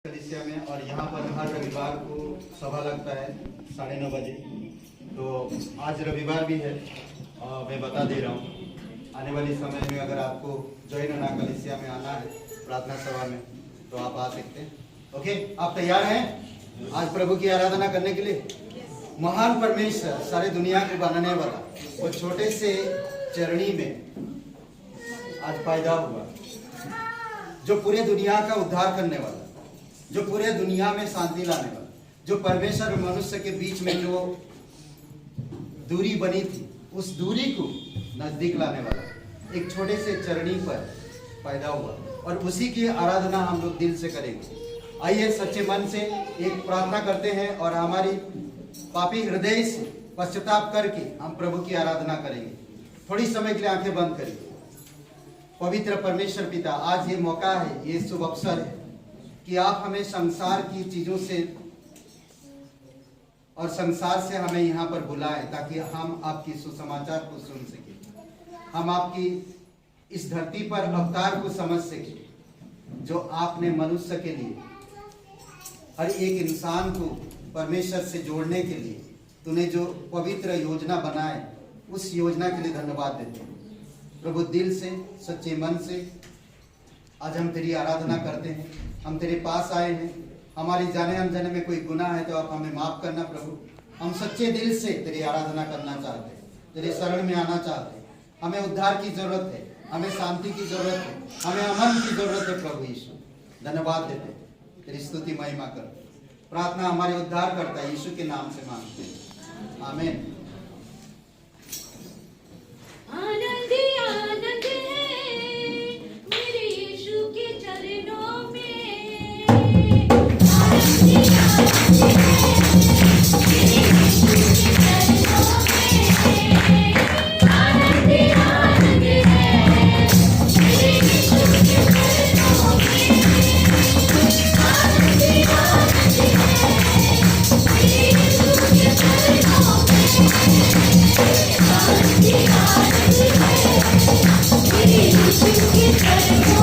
कलीसिया में, और यहाँ पर हर रविवार को सभा लगता है 9:30 बजे। तो आज रविवार भी है और मैं बता दे रहा हूँ, आने वाले समय में अगर आपको जॉइन होना कलीसिया में आना है प्रार्थना सभा में तो आप आ सकते हैं। ओके, आप तैयार हैं आज प्रभु की आराधना करने के लिए? महान परमेश्वर, सारे दुनिया को बनाने वाला, वो छोटे से चरणी में आज पैदा हुआ, जो पूरे दुनिया का उद्धार करने वाला, जो पूरे दुनिया में शांति लाने वाला, जो परमेश्वर और मनुष्य के बीच में जो दूरी बनी थी उस दूरी को नजदीक लाने वाला एक छोटे से चरणी पर पैदा हुआ, और उसी की आराधना हम लोग दिल से करेंगे। आइए सच्चे मन से एक प्रार्थना करते हैं और हमारी पापी हृदय से पश्चाताप करके हम प्रभु की आराधना करेंगे। थोड़ी समय के लिए आंखें बंद करिए। पवित्र परमेश्वर पिता, आज ये मौका है, ये शुभ अवसर है कि आप हमें संसार की चीजों से और संसार से हमें यहाँ पर बुलाएं ताकि हम आपकी सुसमाचार को सुन सकें, हम आपकी इस धरती पर अवतार को समझ सकें, जो आपने मनुष्य के लिए, हर एक इंसान को परमेश्वर से जोड़ने के लिए तूने जो पवित्र योजना बनाए, उस योजना के लिए धन्यवाद देते हैं प्रभु। दिल से सच्चे मन से आज हम तेरी आराधना करते हैं। हम तेरे पास आए हैं, हमारी जाने अनजाने में कोई गुनाह है तो आप हमें माफ करना प्रभु। हम सच्चे दिल से तेरी आराधना करना चाहते हैं, तेरे शरण में आना चाहते हैं। हमें उद्धार की जरूरत है, हमें शांति की जरूरत है, हमें अमन की जरूरत है प्रभु यीशु। धन्यवाद देते हैं, तेरी स्तुति महिमा कर। प्रार्थना हमारे उद्धार करता है यीशु के नाम से मांगते हैं, आमीन। आनंद आनंद है मेरे यीशु के चरणों में, आनंद आनंद है मेरे यीशु के चरणों में, आनंद आनंद है मेरे यीशु के चरणों में, आनंद आनंद है मेरे यीशु के चरणों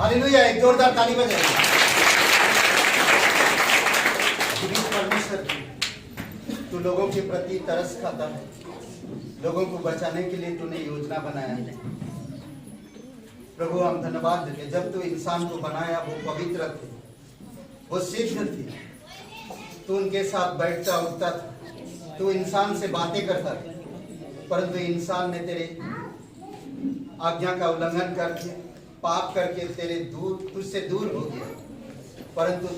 हालेलुया, एक जोरदार ताली बजाइए। परमेश्वर तू लोगों के प्रति तरस खाता है, लोगों को बचाने के लिए तूने योजना बनाया है। प्रभु हम धन्यवाद देते, जब तू इंसान को बनाया वो पवित्र थे, वो सिद्ध थे, तू उनके साथ बैठता उठता था, तू इंसान से बातें करता था, परंतु इंसान ने तेरे आज्ञा का उल्लंघन करके पाप करके तेरे दूर तुझसे दूर हो गया। परंतु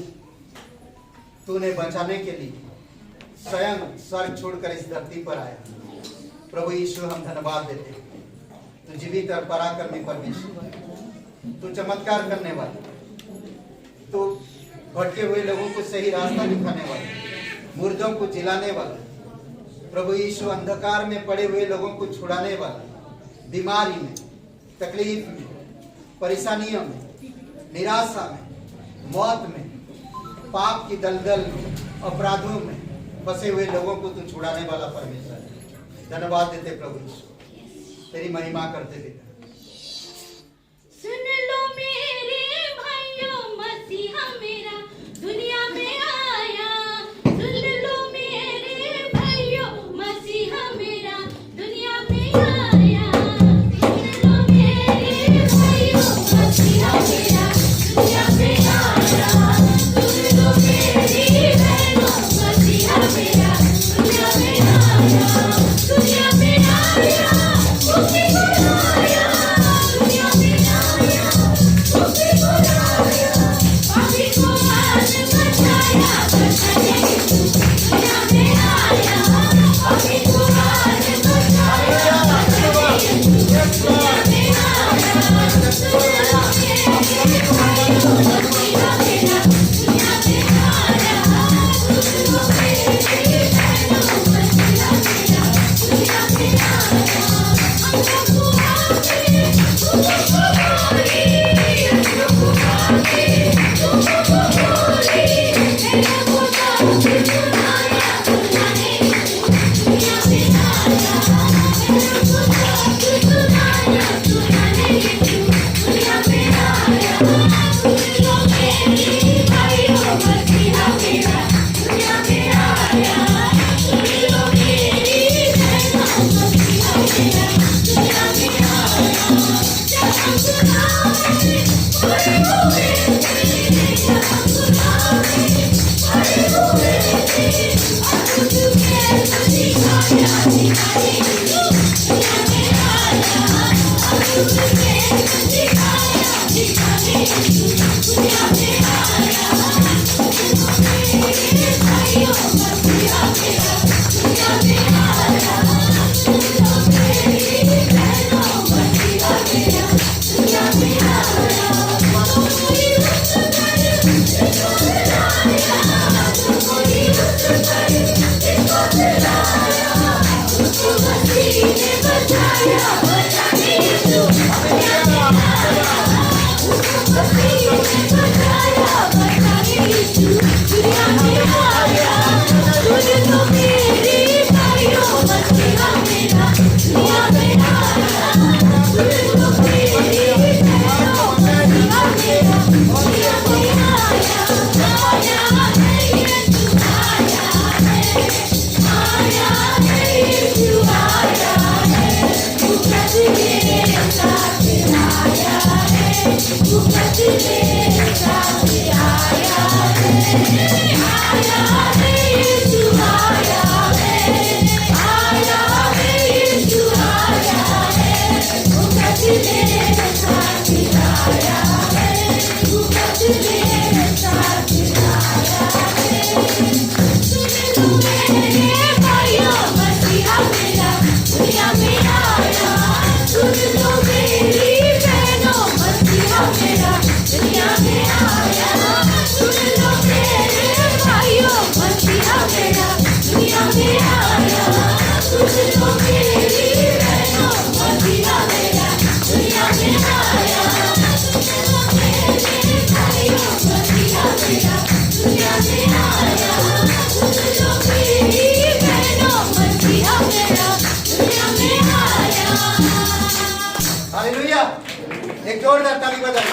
तूने बचाने के लिए स्वयं स्वर्ग छोड़कर इस धरती पर आया। प्रभु यीशु, हम धन्यवाद देते हैं। तू जीवित और पराक्रमी परमेश्वर, तू चमत्कार करने वाला, तू भटके हुए लोगों को सही रास्ता दिखाने वाला, मुर्दों को जिलाने वाला, प्रभु यीशु अंधकार में पड़े हुए लोगों को छुड़ाने वाला, बीमारी में, तकलीफ में, परेशानियों में, निराशा में, मौत में, पाप की दलदल में, अपराधों में फंसे हुए लोगों को तू छुड़ाने वाला परमेश्वर है। धन्यवाद देते प्रभु यीशु, तेरी महिमा करते पिता। सुन लो मेरे भाइयों, मसीहा मेरा दुनिया में आया। सुन लो मेरे भाइयों, मसीहा मेरा दुनिया में आया। सुन लो मेरे भाइयों, मसीहा मेरा दुनिया में आया। सुन लो मेरी बहनों, मसीहा मेरा दुनिया में आया। दुनिया में आया, मुझे बुलाया। दुनिया में आया, मुझे बुलाया। पापी को आज बचाया, बचाने दुनिया में आया। पापी को आज बचाया, बचाने दुनिया में आया। दुनिया मेरा दुनिया में आया। दुनिया मेरी बहनों, मसीहा मेरा दुनिया में आया। हमको आके तुमको बोली, हमको आके तुमको बोली। मेरा खुदा सुनाया, सुनाने दुनिया में आया। मेरा खुदा सुनाया, सुनाने दुनिया में आया। सुन लो मेरी भाइयों, मसीहा मेरा दुनिया में आया। सुन लो मेरी बहनों, मसीहा मेरा दुनिया में आया। जब हम सुनावे पड़े हुए थे, जब हम सुनावे पड़े हुए थे, अब तुझे दिखाया, दिखाने दुनिया में आया। अब तुझे दिखाया, दिखाने दुनिया में आया। मेरे भाइयों, मसीहा मेरा दुनिया में आया। मेरी बहनों, मसीहा मेरा दुनिया में आया। कोई उस पर इसको बुलाया, कोई उस पर इसको बुलाया। उसको मसीह ने बचाया, बचाने दुनिया में आया। उसको मसीह ने बचाया, बचाने दुनिया में आया। सुन लो मेरी भाइयों, मसीहा मेरा दुनिया में आया। सुन लो मेरी बहनों, मसीहा मेरा दुनिया में आया। आया है यीशु, आया है, आया है यीशु, आया है। भूखत मेरे साथ आया है, भूखत मेरे साथ आया है। आया है यीशु, आया है, आया है यीशु, आया है। भूखत मेरे साथ आया है, भूखत मेरे साथ आया है। सुन लो मेरे भाइयों, मसीहा मेरा दुनिया में आया। सुन लो मेरी बहनों, मसीहा मेरा दुनिया में आया। सुन लो मेरे भाइयों, मसीहा मेरा दुनिया में आया। सुन लो मेरी बहनों, मसीहा मेरा दुनिया में आया। सुन लो मेरे भाइयों, मसीहा मेरा दुनिया में आया। सुन लो मेरी बहनों, मसीहा मेरा दुनिया में आया। हालेलुया। एक जोरदार ताली बजाइए,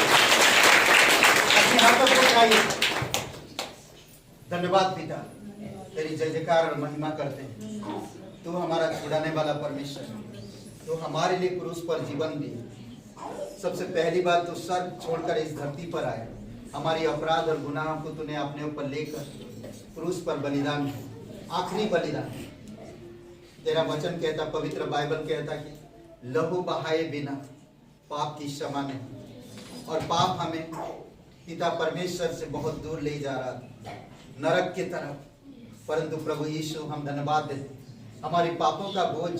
अपने हाथों को उठाइए। धन्यवाद पिता, तेरी जय जयकार और महिमा करते हैं। तू हमारा छुड़ाने वाला परमेश्वर है। तू हमारे लिए क्रूस पर जीवन दिए। सबसे पहली बात, तू स्वर्ग छोड़कर इस धरती पर आया। हमारी अपराध और गुनाहों को तूने अपने ऊपर लेकर क्रूस पर बलिदान किया, आखिरी बलिदान। तेरा वचन कहता, पवित्र बाइबल कहता कि लहू बहाए बिना पाप की क्षमा नहीं, और पाप हमें पिता परमेश्वर से बहुत दूर ले जा रहा था, नरक की तरफ। परंतु प्रभु यीशु, हम धन्यवाद देते, हमारे पापों का बोझ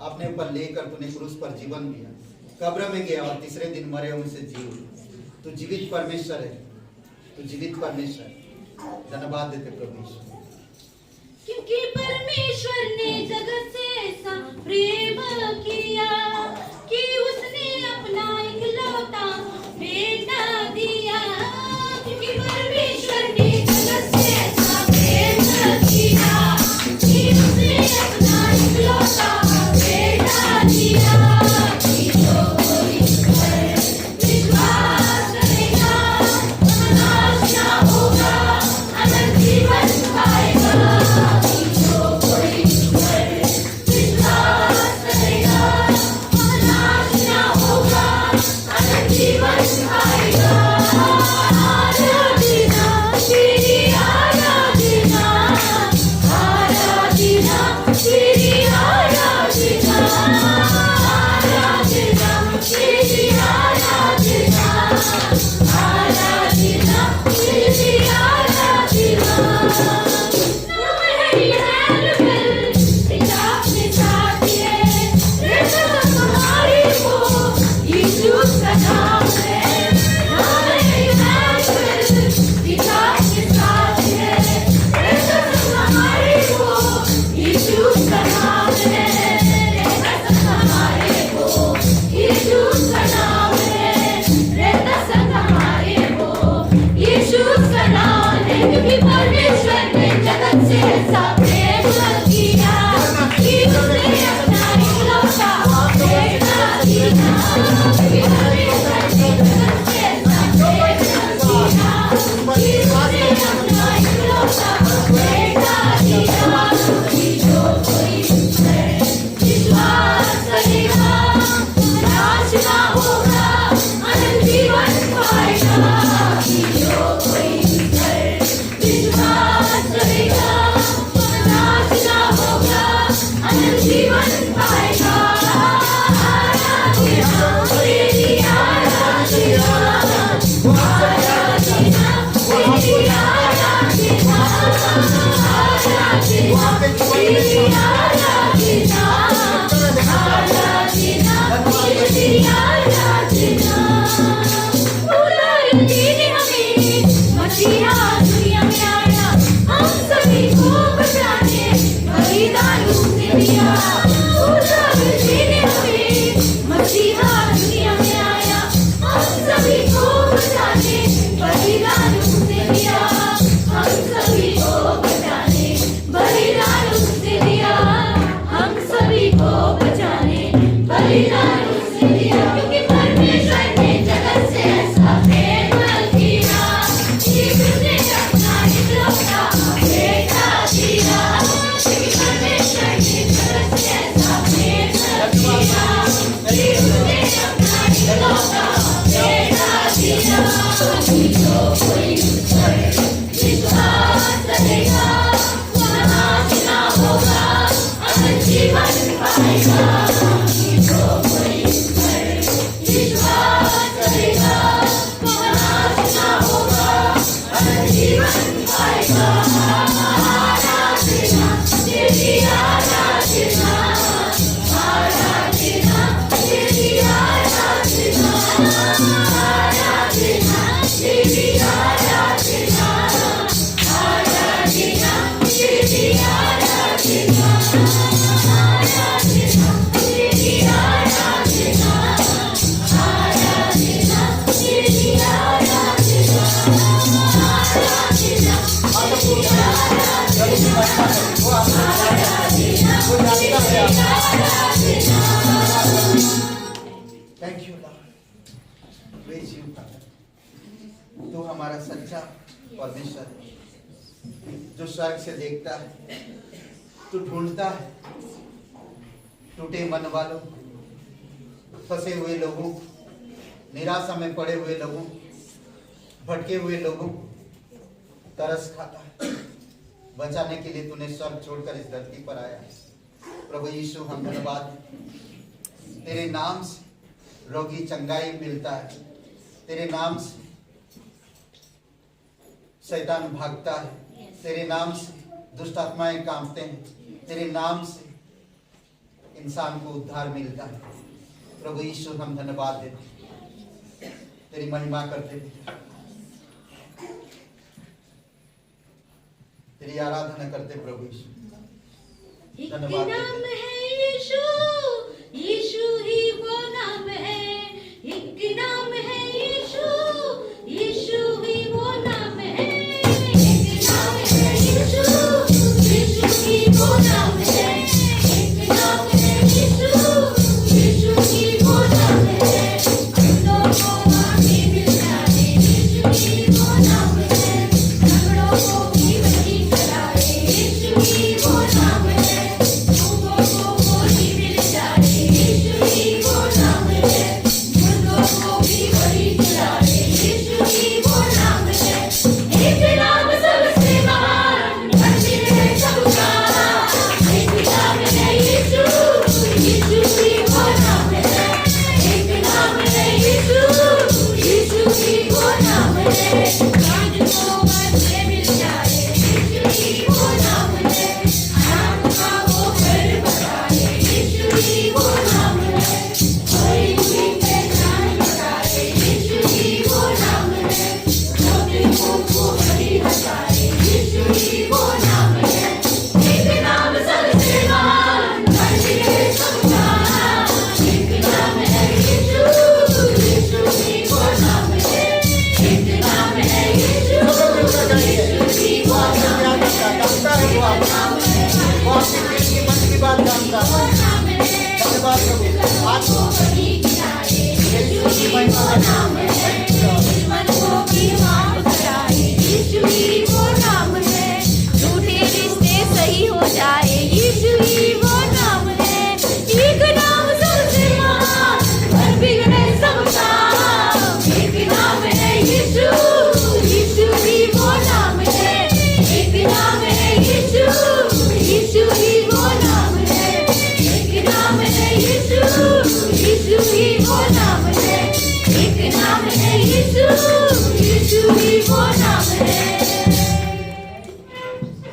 आपने ऊपर लेकर तूने क्रूस पर जीवन दिया, कब्र में गया और तीसरे दिन मरे हुए से जी उठा। तू जीवित परमेश्वर है, तू जीवित परमेश्वर है। धन्यवाद देते प्रभु यीशु। क्योंकि परमेश्वर ने जगत से ऐसा प्रेम किया कि उसने अपना इकलौता बेटा दिया। क्योंकि परमेश्वर ने जगत से ऐसा प्रेम किया कि उसने अपना इकलौता बेटा दिया, कि जो कोई उस पर विश्वास करेगा वह नाश ना होगा, अनंत जीवन पाएगा। क्योंकि परमेश्वर ने जगत से ऐसा प्रेम किया कि उसने अपना इकलौता बेटा दिया। क्योंकि परमेश्वर ने जगत से ऐसा प्रेम किया कि उसने अपना इकलौता बेटा दिया, कि जो कोई उस पर विश्वास करेगा नाश ना होगा, अनंत जीवन पाएगा। कि जो कोई जीवन पाएगा। मसीहा दुनिया में आया, हम सभी को बचाने बलिदान उसने दिया। मसीहा दुनिया में आया, हम सभी को बचाने बलिदान उसने दिया। हम सभी को बचाने बलिदान उसने दिया। हम सभी को बचाने बलिदान उसने दिया। क्योंकि परमेश्वर ने जगत से ऐसा प्रेम किया कि उसने अपना इकलौता बेटा दिया। क्योंकि परमेश्वर ने जगत से ऐसा प्रेम किया कि उसने अपना इकलौता बेटा दिया, कि जो कोई उस पर विश्वास करेगा वह नाश ना होगा, अनंत जीवन पाएगा। कि जो कोई उस पर विश्वास करेगा वह नाश ना होगा, अनंत जीवन पाएगा। आराधना तेरी, आराधना, आराधना तेरी, आराधना, आराधना तेरी, आराधना, आराधना तेरी, आराधना, आराधना तेरी, आराधना, आराधना तेरी, आराधना, thank you lord, praise you father. तू हमारा सच्चा परमेश्वर है, जो स्वर्ग से देखता है, तू ढूंढता है टूटे मन वालों, फंसे हुए लोगों, निराशा में पड़े हुए लोगों, भटके हुए लोगों तरस खाता है। बचाने के लिए तूने स्वर्ग छोड़कर इस धरती पर आया। प्रभु यीशु, हम धन्यवाद, तेरे नाम से रोगी चंगाई मिलता है, तेरे नाम से शैतान भागता है, तेरे नाम से दुष्ट आत्माएं कांपते हैं, तेरे नाम से इंसान को उद्धार मिलता है। प्रभु यीशु हम धन्यवाद देते, तेरी महिमा करते, तेरी आराधना करते प्रभु यीशु। एक धन्यवाद नाम है यीशु, यीशु ही वो नाम है। एक नाम है यीशु, यीशु ही वो नाम है। एक नाम है यीशु, यीशु ही वो नाम है। एक नाम है यीशु, यीशु ही वो नाम है। हम लोगों को आगे मिल जाए, यीशु ही वो नाम है। झगड़ों को भी वही कराए, यीशु ही वो नाम है।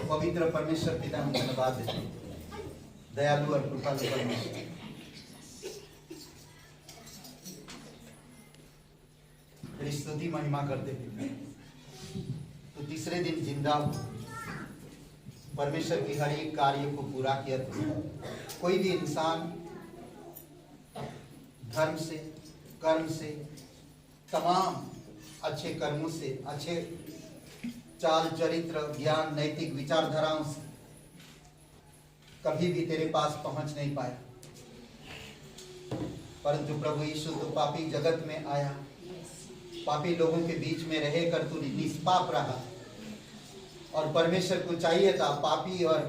पवित्र परमेश्वर पिता हम धन्यवाद देते हैं, दयालु और कृपालु परमेश्वर, तेरी स्तुति महिमा करते हैं। तो तीसरे दिन जिंदा हो, परमेश्वर की हर एक कार्य को पूरा किया। कोई भी इंसान धर्म से, कर्म से, तमाम अच्छे कर्मों से, अच्छे चाल चरित्र, ज्ञान, नैतिक विचारधाराओं से कभी भी तेरे पास पहुंच नहीं पाया। परंतु प्रभु यीशु तो पापी जगत में आया, पापी लोगों के बीच में रहकर तू निष्पाप रहा, और परमेश्वर को चाहिए था पापी और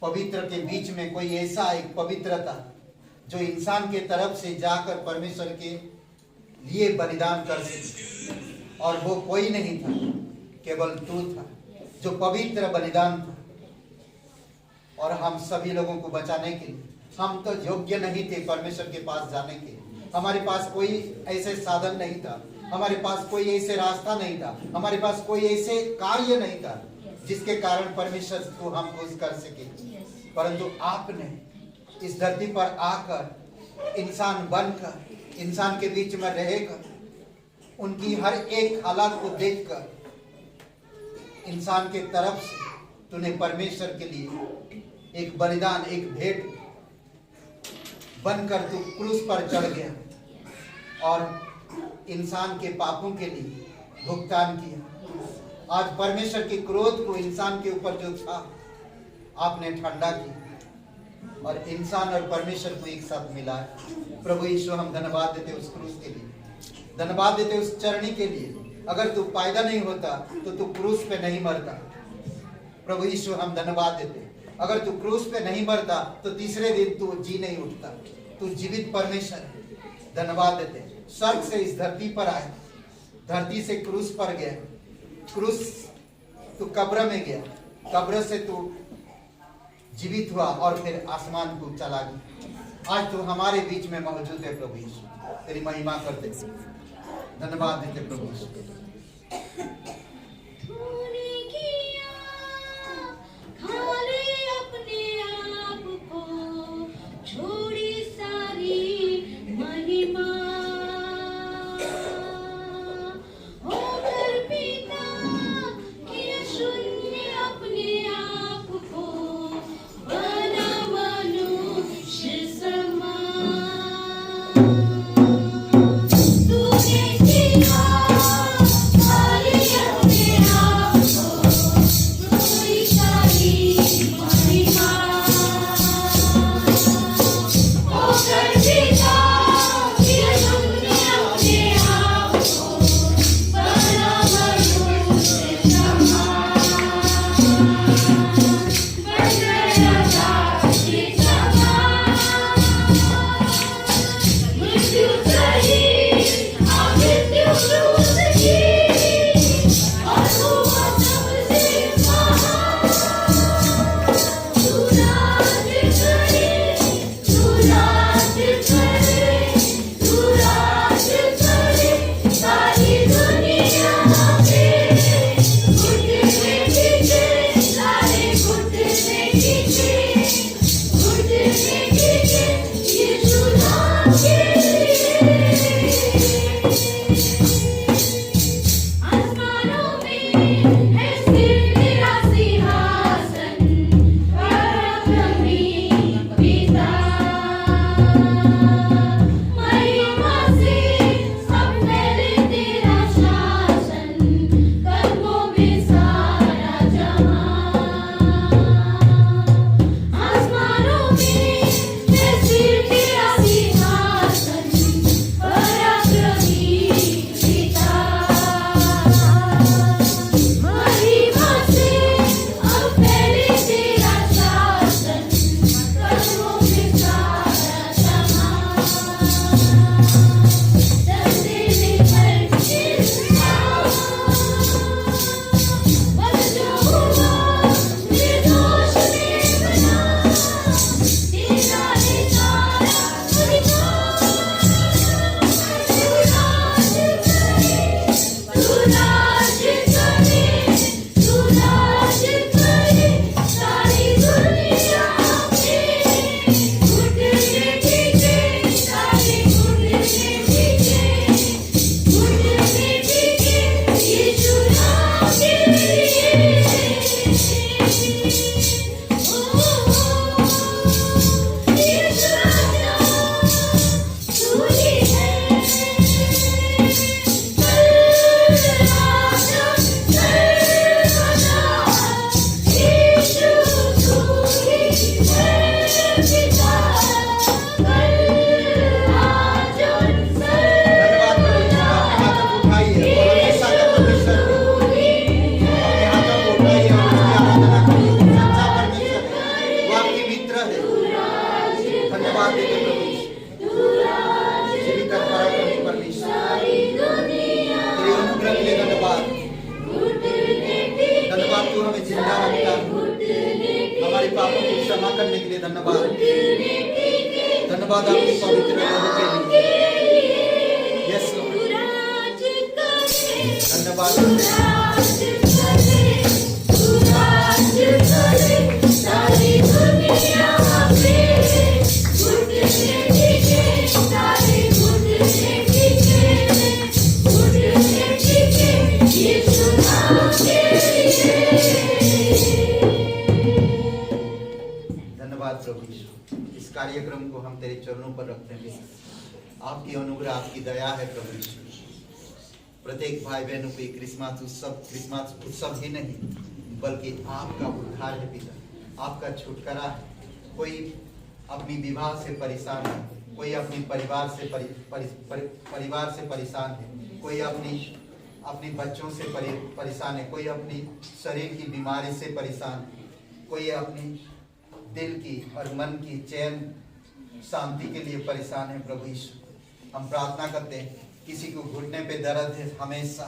पवित्र के बीच में कोई ऐसा एक पवित्रता जो इंसान के तरफ से जाकर परमेश्वर के लिए बलिदान कर सके, और वो कोई नहीं था, केवल तू था जो पवित्र बलिदान था। और हम सभी लोगों को बचाने के लिए, हम तो योग्य नहीं थे परमेश्वर के पास जाने के, हमारे पास कोई ऐसे साधन नहीं था, हमारे पास कोई ऐसे रास्ता नहीं था, हमारे पास कोई ऐसे कार्य नहीं था जिसके कारण परमेश्वर को हम खुश कर सके। परंतु आपने इस धरती पर आकर, इंसान बनकर, इंसान के बीच में रहकर, उनकी हर एक हालत को देखकर इंसान के तरफ से तूने परमेश्वर के लिए एक बलिदान, एक भेंट बनकर तू क्रूस पर चढ़ गया और इंसान के पापों के लिए भुगतान किया। आज परमेश्वर के क्रोध को इंसान के ऊपर जो था आपने ठंडा किया और इंसान और परमेश्वर को एक साथ मिलाया। प्रभु यीशु हम धन्यवाद देते उस क्रूस के लिए, धन्यवाद देते उस चरणी के लिए। अगर तू पैदा नहीं होता तो तू क्रूस पे नहीं मरता। प्रभु यीशु हम धन्यवाद देते, अगर तू क्रूस पे नहीं मरता तो तीसरे दिन तू जी नहीं उठता। तू जीवित परमेश्वर है, धन्यवाद देते। स्वर्ग से इस धरती पर आए, धरती से क्रूस पर गया, क्रूस तू कब्र में गया, कब्र से तू जीवित हुआ और फिर आसमान को चला गया। आज तू हमारे बीच में मौजूद है। प्रभु यीशु तेरी महिमा करते, धन्यवाद देते प्रभु यीशु। जिंदा रखता है। हमारे पापों को क्षमा करने के लिए धन्यवाद। धन्यवाद आपके पवित्र नाम के लिए। यस लॉर्ड, धन्यवाद। सारी दुनिया पे सारे घुटने टिके यीशु नाम के लिए। धन्यवाद प्रभु यीशु। इस कार्यक्रम को हम तेरे चरणों पर रखते हैं। आपकी अनुग्रह, आपकी दया है प्रभु यीशु। प्रत्येक भाई बहनों को क्रिसमस उत्सव ही नहीं बल्कि आपका उद्धार है पिता, आपका छुटकारा है। कोई अपनी विवाह से परेशान है, कोई अपने परिवार से परिवार से परेशान है, कोई अपनी बच्चों से परेशान है, कोई अपनी शरीर की बीमारी से परेशान है, कोई अपनी दिल की और मन की चैन शांति के लिए परेशान है। प्रभु यीशु, हम प्रार्थना करते हैं, किसी को घुटने पे दर्द है, हमेशा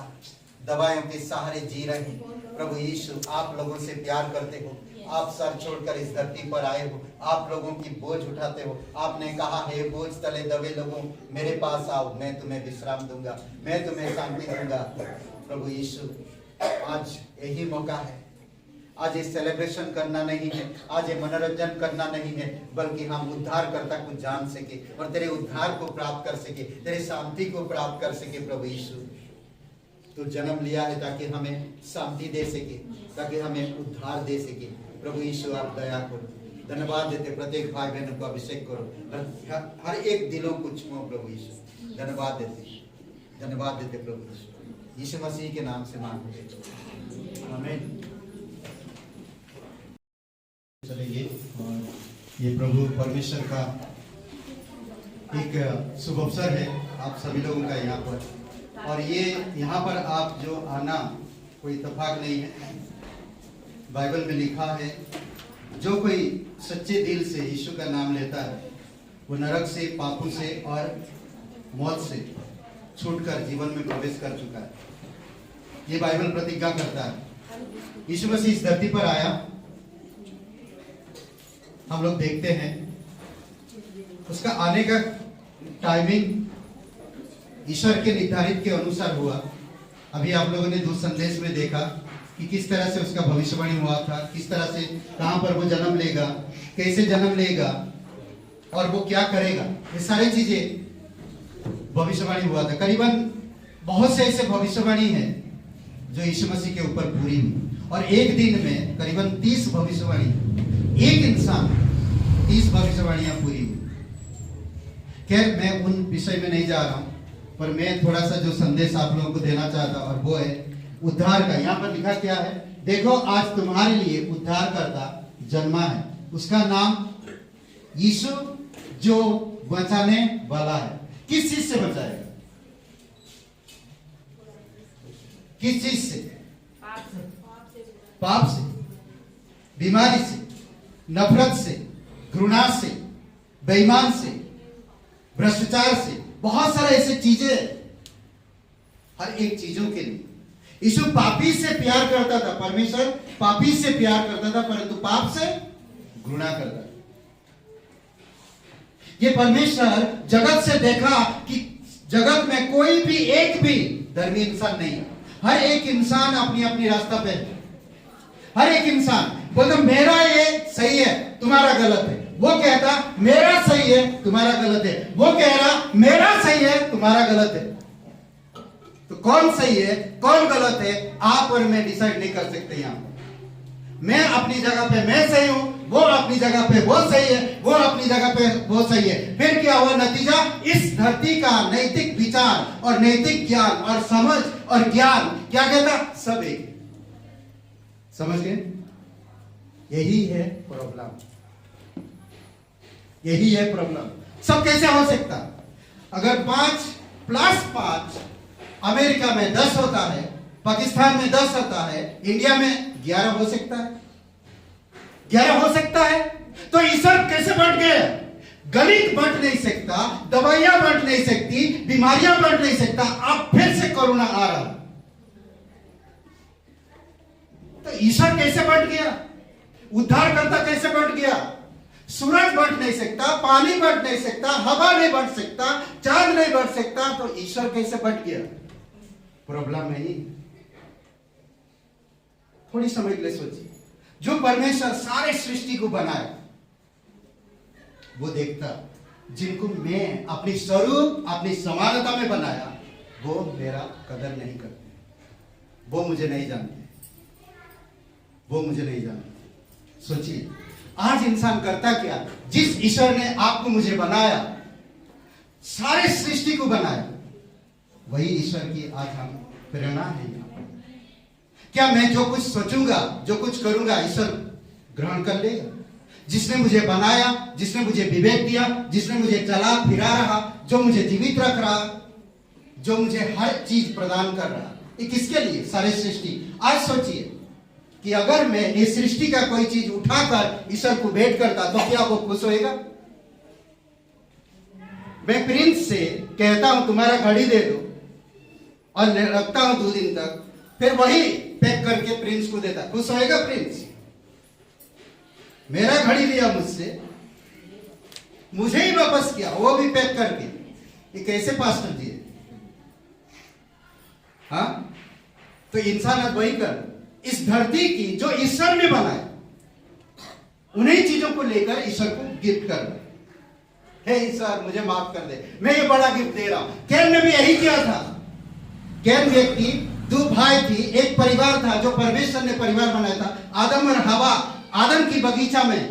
दवाइयों के सहारे जी रहे हैं। प्रभु यीशु, आप लोगों से प्यार करते हो, आप सर छोड़कर इस धरती पर आए हो, आप लोगों की बोझ उठाते हो। आपने कहा है, बोझ तले दबे लोगों मेरे पास आओ, मैं तुम्हें विश्राम दूंगा, मैं तुम्हें शांति दूंगा। प्रभु यीशु, आज यही मौका है। आज ये सेलिब्रेशन करना नहीं है, आज ये मनोरंजन करना नहीं है, बल्कि हम उद्धारकर्ता को जान सके और तेरे उद्धार को प्राप्त कर सके, तेरे शांति को प्राप्त कर सके। प्रभु यीशु, तू जन्म लिया है ताकि हमें शांति दे सके, ताकि हमें उद्धार दे सके। प्रभु यीशु, आप दया करो। धन्यवाद देते, प्रत्येक भाई बहनों को अभिषेक करो, हर एक दिलों को छुओ। प्रभु यीशु, धन्यवाद देते प्रभु यीशु, यीशु मसीह के नाम से मांगते, आमीन। चलेंगे और ये प्रभु परमेश्वर का एक शुभ अवसर है आप सभी लोगों का यहाँ पर, और ये यहाँ पर आप जो आना कोई इत्तेफाक नहीं है। बाइबल में लिखा है, जो कोई सच्चे दिल से यीशु का नाम लेता है वो नरक से, पापों से और मौत से छूटकर जीवन में प्रवेश कर चुका है। ये बाइबल प्रतिज्ञा करता है। यीशु मसीह इस धरती पर आया, हम लोग देखते हैं उसका आने का टाइमिंग ईश्वर के निर्धारित के अनुसार हुआ। अभी आप लोगों ने दूत संदेश में देखा कि किस तरह से उसका भविष्यवाणी हुआ था, किस तरह से कहां पर वो जन्म लेगा, कैसे जन्म लेगा और वो क्या करेगा, ये सारी चीजें भविष्यवाणी हुआ था। करीबन बहुत से ऐसे भविष्यवाणी है जो यीशु मसीह के ऊपर पूरी हुई, और एक दिन में करीबन 30 भविष्यवाणी, एक इंसान 30 भविष्यवाणियां पूरी हुई। खैर, मैं उन विषय में नहीं जा रहा हूं, पर मैं थोड़ा सा जो संदेश आप लोगों को देना चाहता और वो है उद्धार का। यहाँ पर लिखा क्या है, देखो आज तुम्हारे लिए उद्धारकर्ता जन्मा है, उसका नाम यीशु जो बचाने वाला है। किस चीज से बचाएगा? किस चीज से? पाप से, बीमारी से, नफरत से, घृणा से, बेईमान से, भ्रष्टाचार से, बहुत सारे ऐसे चीजें, हर एक चीजों के लिए यीशु पापी से प्यार करता था। परमेश्वर पापी से प्यार करता था, परंतु पाप से घृणा करता था। ये परमेश्वर जगत से देखा कि जगत में कोई भी एक भी धर्मी इंसान नहीं है। हर एक इंसान अपनी अपनी रास्ता पे है। हर एक इंसान बोलता मेरा ये सही है, तुम्हारा गलत है। वो कहता मेरा सही है, तुम्हारा गलत है। वो कह रहा मेरा सही है, तुम्हारा गलत है। तो कौन सही है, कौन गलत है, आप और मैं डिसाइड नहीं कर सकते। यहां मैं अपनी जगह पे मैं सही हूं, वो अपनी जगह पे वो सही है, वो अपनी जगह पे वो सही है। फिर क्या हुआ नतीजा? इस धरती का नैतिक विचार और नैतिक ज्ञान और समझ और ज्ञान क्या कहता? सब एक। समझ गए? यही है प्रॉब्लम, यही है प्रॉब्लम। सब कैसे हो सकता? अगर 5 + 5 अमेरिका में 10 होता है, पाकिस्तान में 10 होता है, इंडिया में 11 हो सकता है। 11 हो सकता है। तो ईश्वर कैसे बढ़ गए? गणित बढ़ नहीं सकता, दवाइयां बढ़ नहीं सकती, बीमारियां बढ़ नहीं सकता। अब फिर से कोरोना आ रहा, तो ईश्वर कैसे बंट गया? उद्धारकर्ता कैसे बंट गया? सूरज बंट नहीं सकता, पानी बंट नहीं सकता, हवा नहीं बंट सकता, चांद नहीं बंट सकता, तो ईश्वर कैसे बंट गया? प्रॉब्लम नहीं। थोड़ी समय के लिए सोचिए, जो परमेश्वर सारे सृष्टि को बनाया, वो देखता जिनको मैं अपनी स्वरूप अपनी समानता में बनाया, वो मेरा कदर नहीं करते, वो मुझे नहीं जानते, वो मुझे नहीं जानते। सोचिए, आज इंसान करता क्या? जिस ईश्वर ने आपको मुझे बनाया, सारे सृष्टि को बनाया, वही ईश्वर की आज हम प्रेरणा है। क्या मैं जो कुछ सोचूंगा, जो कुछ करूंगा, ईश्वर ग्रहण कर लेगा? जिसने मुझे बनाया, जिसने मुझे विवेक दिया, जिसने मुझे चला फिरा रहा, जो मुझे जीवित रख रहा, जो मुझे हर चीज प्रदान कर रहा, ये किसके लिए? सारे सृष्टि। आज सोचिए कि अगर मैं इस सृष्टि का कोई चीज उठाकर ईश्वर को भेंट करता, तो क्या वो खुश होएगा? मैं प्रिंस से कहता हूं तुम्हारा घड़ी दे दो, और रखता हूं 2 दिन तक, फिर वही पैक करके प्रिंस को देता, खुश होएगा प्रिंस? मेरा घड़ी लिया मुझसे, मुझे ही वापस किया, वो भी पैक करके। ये कैसे पास्टर जी? हाँ, तो इंसान आज वही कर, इस धरती की जो ईश्वर ने बनाया, उन्हीं चीजों को लेकर ईश्वर को गिफ्ट कर रहा। हे ईश्वर मुझे माफ कर दे, मैं ये बड़ा गिफ्ट दे रहा हूं। कैन ने भी यही किया था। कैन व्यक्ति 2 भाई थी, एक परिवार था जो परमेश्वर ने परिवार बनाया था, आदम और हवा। आदम की बगीचा में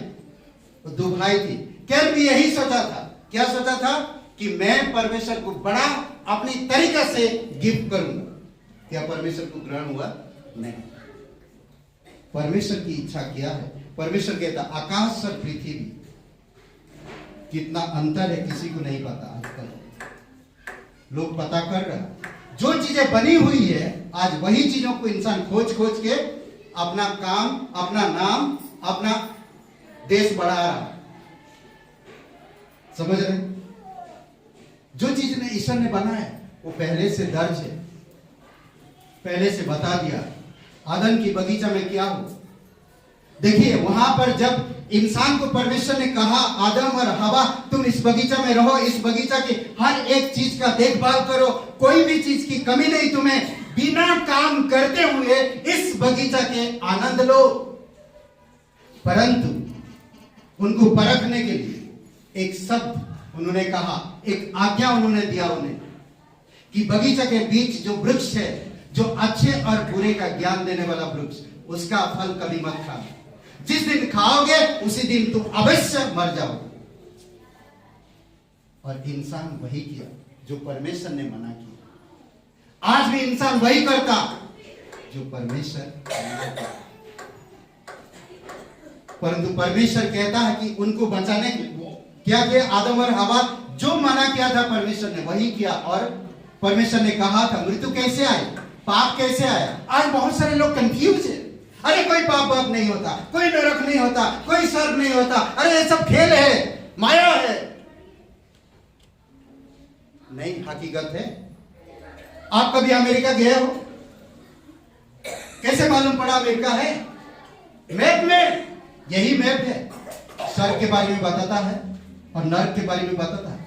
2 भाई थी। कैन भी यही सोचा था। क्या सोचा था? कि मैं परमेश्वर को बड़ा अपनी तरीका से गिफ्ट करूंगा। क्या परमेश्वर को ग्रहण हुआ? नहीं। परमेश्वर की इच्छा क्या है? परमेश्वर कहता आकाश और पृथ्वी, कितना अंतर है किसी को नहीं पता। आजकल लोग पता कर रहे, जो चीजें बनी हुई है, आज वही चीजों को इंसान खोज खोज के अपना काम, अपना नाम, अपना देश बढ़ा रहा। समझ रहे? जो चीज ने ईश्वर ने बनाया वो पहले से दर्ज है, पहले से बता दिया। आदम की बगीचा में क्या हो? देखिए, वहां पर जब इंसान को परमेश्वर ने कहा, आदम और हवा तुम इस बगीचा में रहो, इस बगीचा की हर एक चीज का देखभाल करो, कोई भी चीज की कमी नहीं, तुम्हें बिना काम करते हुए इस बगीचा के आनंद लो। परंतु उनको परखने के लिए एक शब्द उन्होंने कहा, एक आज्ञा उन्होंने दिया उन्हें, कि बगीचा के बीच जो वृक्ष है, जो अच्छे और बुरे का ज्ञान देने वाला वृक्ष, उसका फल कभी मत खाओ। जिस दिन खाओगे उसी दिन तुम अवश्य मर जाओगे। और इंसान वही किया जो परमेश्वर ने मना किया। आज भी इंसान वही करता जो परमेश्वर मना किया। परंतु परमेश्वर कहता है कि उनको बचाने के लिए क्या किया? आदम और हवा जो मना किया था परमेश्वर ने वही किया। और परमेश्वर ने कहा था मृत्यु कैसे आई, पाप कैसे आया। आज बहुत सारे लोग कंफ्यूज है। अरे कोई पाप बाप नहीं होता, कोई नरक नहीं होता, कोई स्वर्ग नहीं होता, अरे ये सब खेल है, माया है। नहीं, हकीकत है। आप कभी अमेरिका गए हो? कैसे मालूम पड़ा अमेरिका है? मैप में यही मैप है। स्वर्ग के बारे में बताता है और नरक के बारे में बताता है।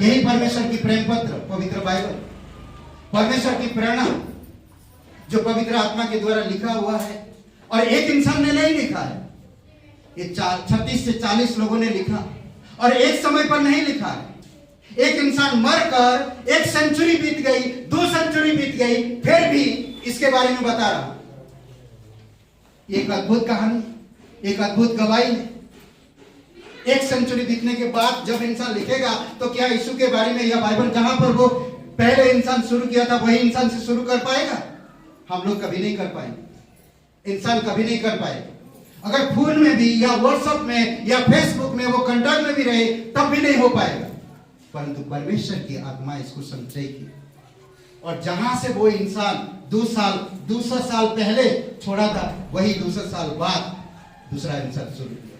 यही परमेश्वर की प्रेम पत्र, पवित्र बाइबल, परमेश्वर की प्रेरणा जो पवित्र आत्मा के द्वारा लिखा हुआ है। और एक इंसान ने नहीं लिखा है, ये 36 से 40 लोगों ने लिखा, और एक समय पर नहीं लिखा है। एक इंसान मरकर 1 सेंचुरी बीत गई, 2 सेंचुरी बीत गई, फिर भी इसके बारे में बता रहा। एक अद्भुत कहानी, एक अद्भुत गवाही है। 1 सेंचुरी बीतने के बाद जब इंसान लिखेगा तो क्या यीशु के बारे में, या बाइबल जहां पर वो पहले इंसान शुरू किया था वही इंसान से शुरू कर पाएगा? हम लोग कभी नहीं कर पाएंगे। इंसान कभी नहीं कर पाएगा। अगर फोन में भी या व्हाट्सएप में या फेसबुक में वो कंटेंट में भी रहे तब भी नहीं हो पाएगा। परंतु परमेश्वर की आत्मा इसको समझेगी। और जहां से वो इंसान 200 साल पहले छोड़ा था, वही 200 साल बाद दूसरा इंसान शुरू किया।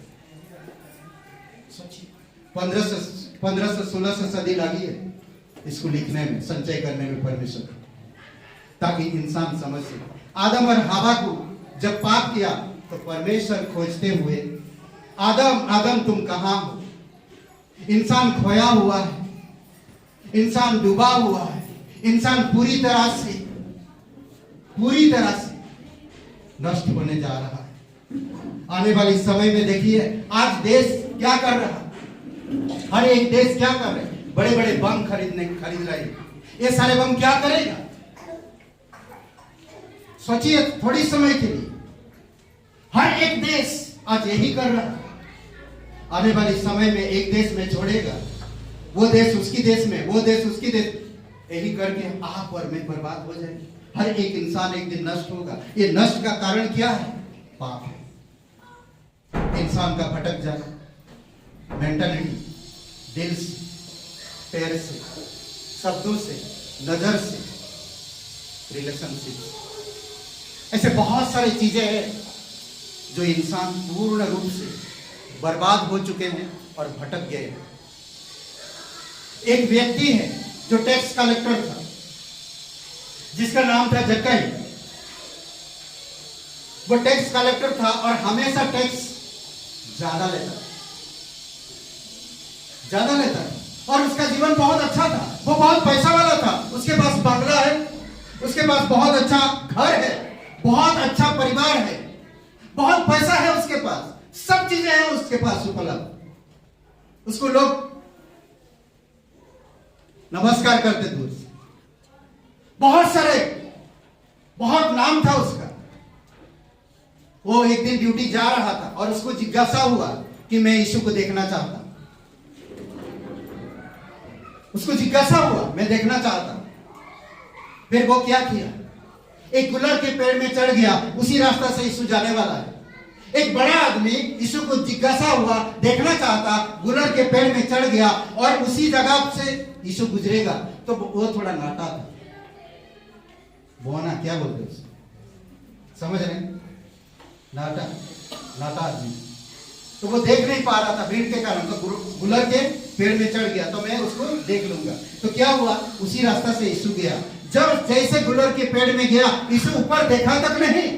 सोचिए, 1500-1600 सदी लगी है इसको लिखने में, संचय करने में परमेश्वर, ताकि इंसान समझ सके। आदम और हवा को जब पाप किया तो परमेश्वर खोजते हुए, आदम आदम तुम कहां हो? इंसान खोया हुआ है, इंसान डूबा हुआ है, इंसान पूरी तरह से नष्ट होने जा रहा है। आने वाले समय में देखिए आज देश क्या कर रहा है, हर एक देश क्या कर रहे हैं, बड़े बड़े बम खरीद रहे हैं। ये सारे बम क्या करेगा? सोचिए थोड़ी समय के लिए, हर एक देश आज यही कर रहा है। आने वाले समय में एक देश में छोड़ेगा, वो देश उसकी देश में, वो देश उसकी देश, यही करके आप और मैं बर्बाद हो जाएंगे। हर एक इंसान एक दिन नष्ट होगा। ये नष्ट का कारण क्या है? पाप है। इंसान का भटक जाना, मेंटालिटी, दिल से, पैर से, शब्दों से, नजर से, रिलेशनशिप, ऐसे बहुत सारी चीजें हैं जो इंसान पूर्ण रूप से बर्बाद हो चुके हैं और भटक गए हैं। एक व्यक्ति है जो टैक्स कलेक्टर था, जिसका नाम था जक्कई। वो टैक्स कलेक्टर था और हमेशा टैक्स ज्यादा लेता था और उसका जीवन बहुत अच्छा था। वो बहुत पैसा वाला था, उसके पास बंगला है, उसके पास बहुत अच्छा घर है, बहुत अच्छा परिवार है, बहुत पैसा है उसके पास, सब चीजें हैं उसके पास उपलब्ध। उसको लोग नमस्कार करते दूर से, बहुत नाम था उसका। वो एक दिन ड्यूटी जा रहा था और उसको जिज्ञासा हुआ कि मैं यीशु को देखना चाहता हूं। उसको जिज्ञासा हुआ, मैं देखना चाहता हूं। फिर वो क्या किया? एक गुलर के पेड़ में चढ़ गया, उसी रास्ता से यीशु जाने वाला है। एक बड़ा आदमी यीशु को जिज्ञासा हुआ, देखना चाहता, गुलर के पेड़ में चढ़ गया और उसी जगह से यीशु गुजरेगा। तो वो थोड़ा नाटा था, बोना क्या बोलते उसको, समझ रहे? नाटा आदमी। तो वो देख नहीं पा रहा था भीड़ के कारण, तो गुलर के पेड़ में चढ़ गया, तो मैं उसको देख लूंगा। तो क्या हुआ? उसी रास्ता से यीशु गया। जब जैसे गुलर के पेड़ में गया, यीशु ऊपर देखा तक नहीं।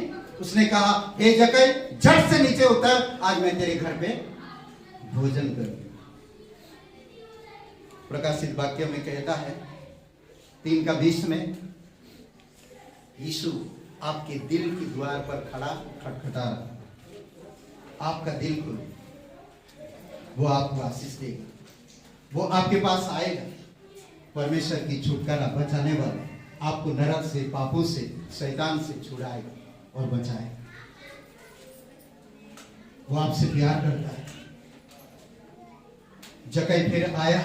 उसने कहा, हे जक्कई, झट से नीचे उतर, आज मैं तेरे घर पे भोजन करूंगा। प्रकाशित वाक्य में कहता है 3:20 में, यीशु आपके दिल के द्वार पर खड़ा खटखटा रहा। आपका दिल खुल, वो आपको आशीष देगा, वो आपके पास आएगा। परमेश्वर की छुटकारा बचाने वाला आपको नरक से, पापों से, शैतान से छुड़ाएगा और बचाएगा। वो आपसे प्यार करता है। जक्कई फिर आया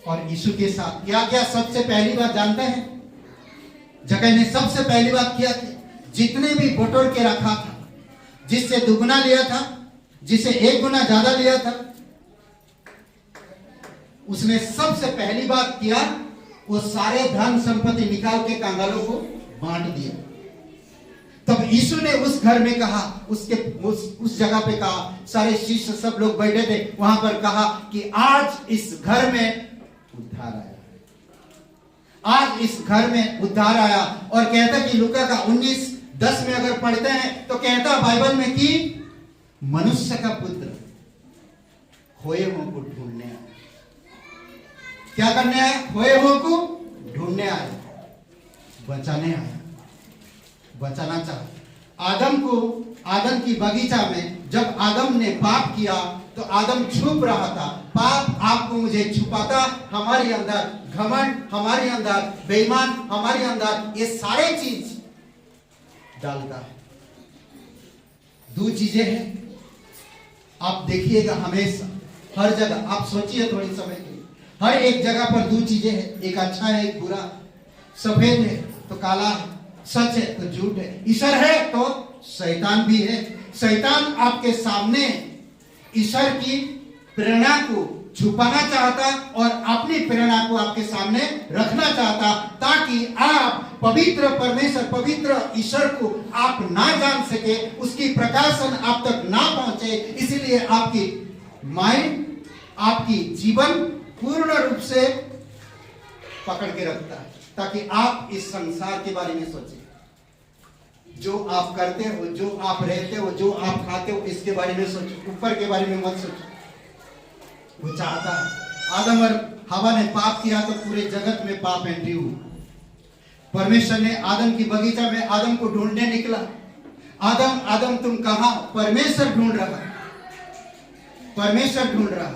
और यीशु के साथ क्या क्या सबसे पहली बात जानते हैं? जक्कई ने सबसे पहली बात किया कि जितने भी बटोर के रखा था, जिससे दुगना लिया था, जिसे 1 गुना ज्यादा लिया था, उसने सबसे पहली बात किया, वो सारे धन संपत्ति निकाल के कंगालों को बांट दिया। तब यीशु ने उस घर में कहा, उस जगह पे कहा, सारे शिष्य सब लोग बैठे थे वहां पर, कहा कि आज इस घर में उद्धार आया, आज इस घर में उद्धार आया। और कहता कि लूका का 19:10 में अगर पढ़ते हैं तो कहता बाइबल में कि मनुष्य का पुत्र खोए हुओं को ढूंढने आया। क्या करने आया? खोए हुओं को ढूंढने आया, बचाने आया, बचाना चाहा। आदम की बगीचा में जब आदम ने पाप किया तो आदम छुप रहा था। पाप आपको मुझे छुपाता, हमारे अंदर घमंड, हमारे अंदर बेईमान, हमारे अंदर ये सारे चीज डालता है। 2 चीजें हैं, आप देखिएगा हमेशा हर जगह, आप सोचिए थोड़ी समय के लिए, हर एक जगह पर 2 चीजें हैं, एक अच्छा है एक बुरा, सफेद है तो काला है, सच है तो झूठ है, ईश्वर है तो शैतान भी है। शैतान आपके सामने ईश्वर की प्रेरणा को छुपाना चाहता और अपनी प्रेरणा को आपके सामने रखना चाहता, ताकि आप पवित्र परमेश्वर, पवित्र ईश्वर को आप ना जान सके, उसकी प्रकाशन आप तक ना पहुंचे। इसीलिए आपकी माइंड, आपकी जीवन पूर्ण रूप से पकड़ के रखता है, ताकि आप इस संसार के बारे में सोचें। जो आप करते हो, जो आप रहते हो, जो आप खाते हो, इसके बारे में सोचो, ऊपर के बारे में मत सोचो। वो चाहता है, आदम और हवा ने पाप किया तो पूरे जगत में पाप एंट्री हुई। परमेश्वर ने आदम की बगीचा में आदम को ढूंढने निकला। आदम आदम तुम कहां? परमेश्वर ढूंढ रहा, परमेश्वर ढूंढ रहा।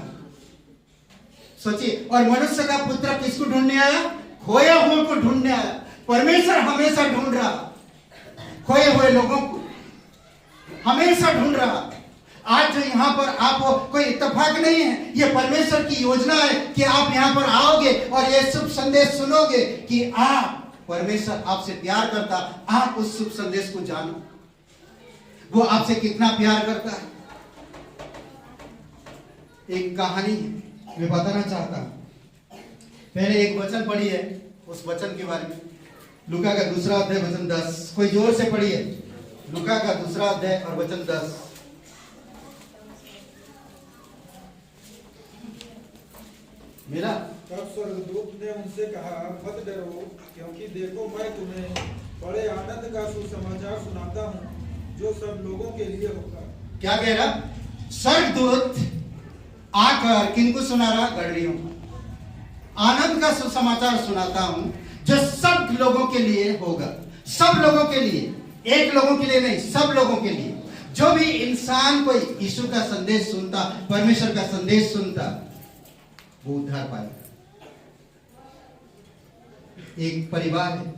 सोचिए, और मनुष्य का पुत्र किसको ढूंढने आया? खोया हुए को ढूंढने आया। परमेश्वर हमेशा ढूंढ रहा, खोए हुए लोगों को हमेशा ढूंढ रहा। आज जो यहाँ पर आप हो, कोई इत्तेफाक नहीं है, ये परमेश्वर की योजना है कि आप यहाँ पर आओगे और ये शुभ संदेश सुनोगे कि आप, परमेश्वर आपसे प्यार करता। आप उस शुभ संदेश को जानो, वो आपसे कितना प्यार करता है। एक कहानी मैं बताना चाहता हूं। पहले एक वचन पढ़ी है, उस वचन के बारे में। लूका का 2 अध्याय वचन 10। कोई जोर से पढ़िए, लूका का 2 अध्याय और वचन 10। मेरा तब स्वर्गदूत ने उनसे कहा, मत डरो, क्योंकि देखो मैं तुम्हें बड़े आनंद का सुसमाचार सुनाता हूँ, जो सब लोगों के लिए होगा। क्या कह रहा? स्वर्गदूत आकर किनको सुना रहा? गडरियों को आनंद का सुसमाचार सुनाता हूं, जो सब लोगों के लिए होगा। सब लोगों के लिए, एक लोगों के लिए नहीं, सब लोगों के लिए। जो भी इंसान कोई यीशु का संदेश सुनता, परमेश्वर का संदेश सुनता, वो उद्धार पाएगा। एक परिवार है,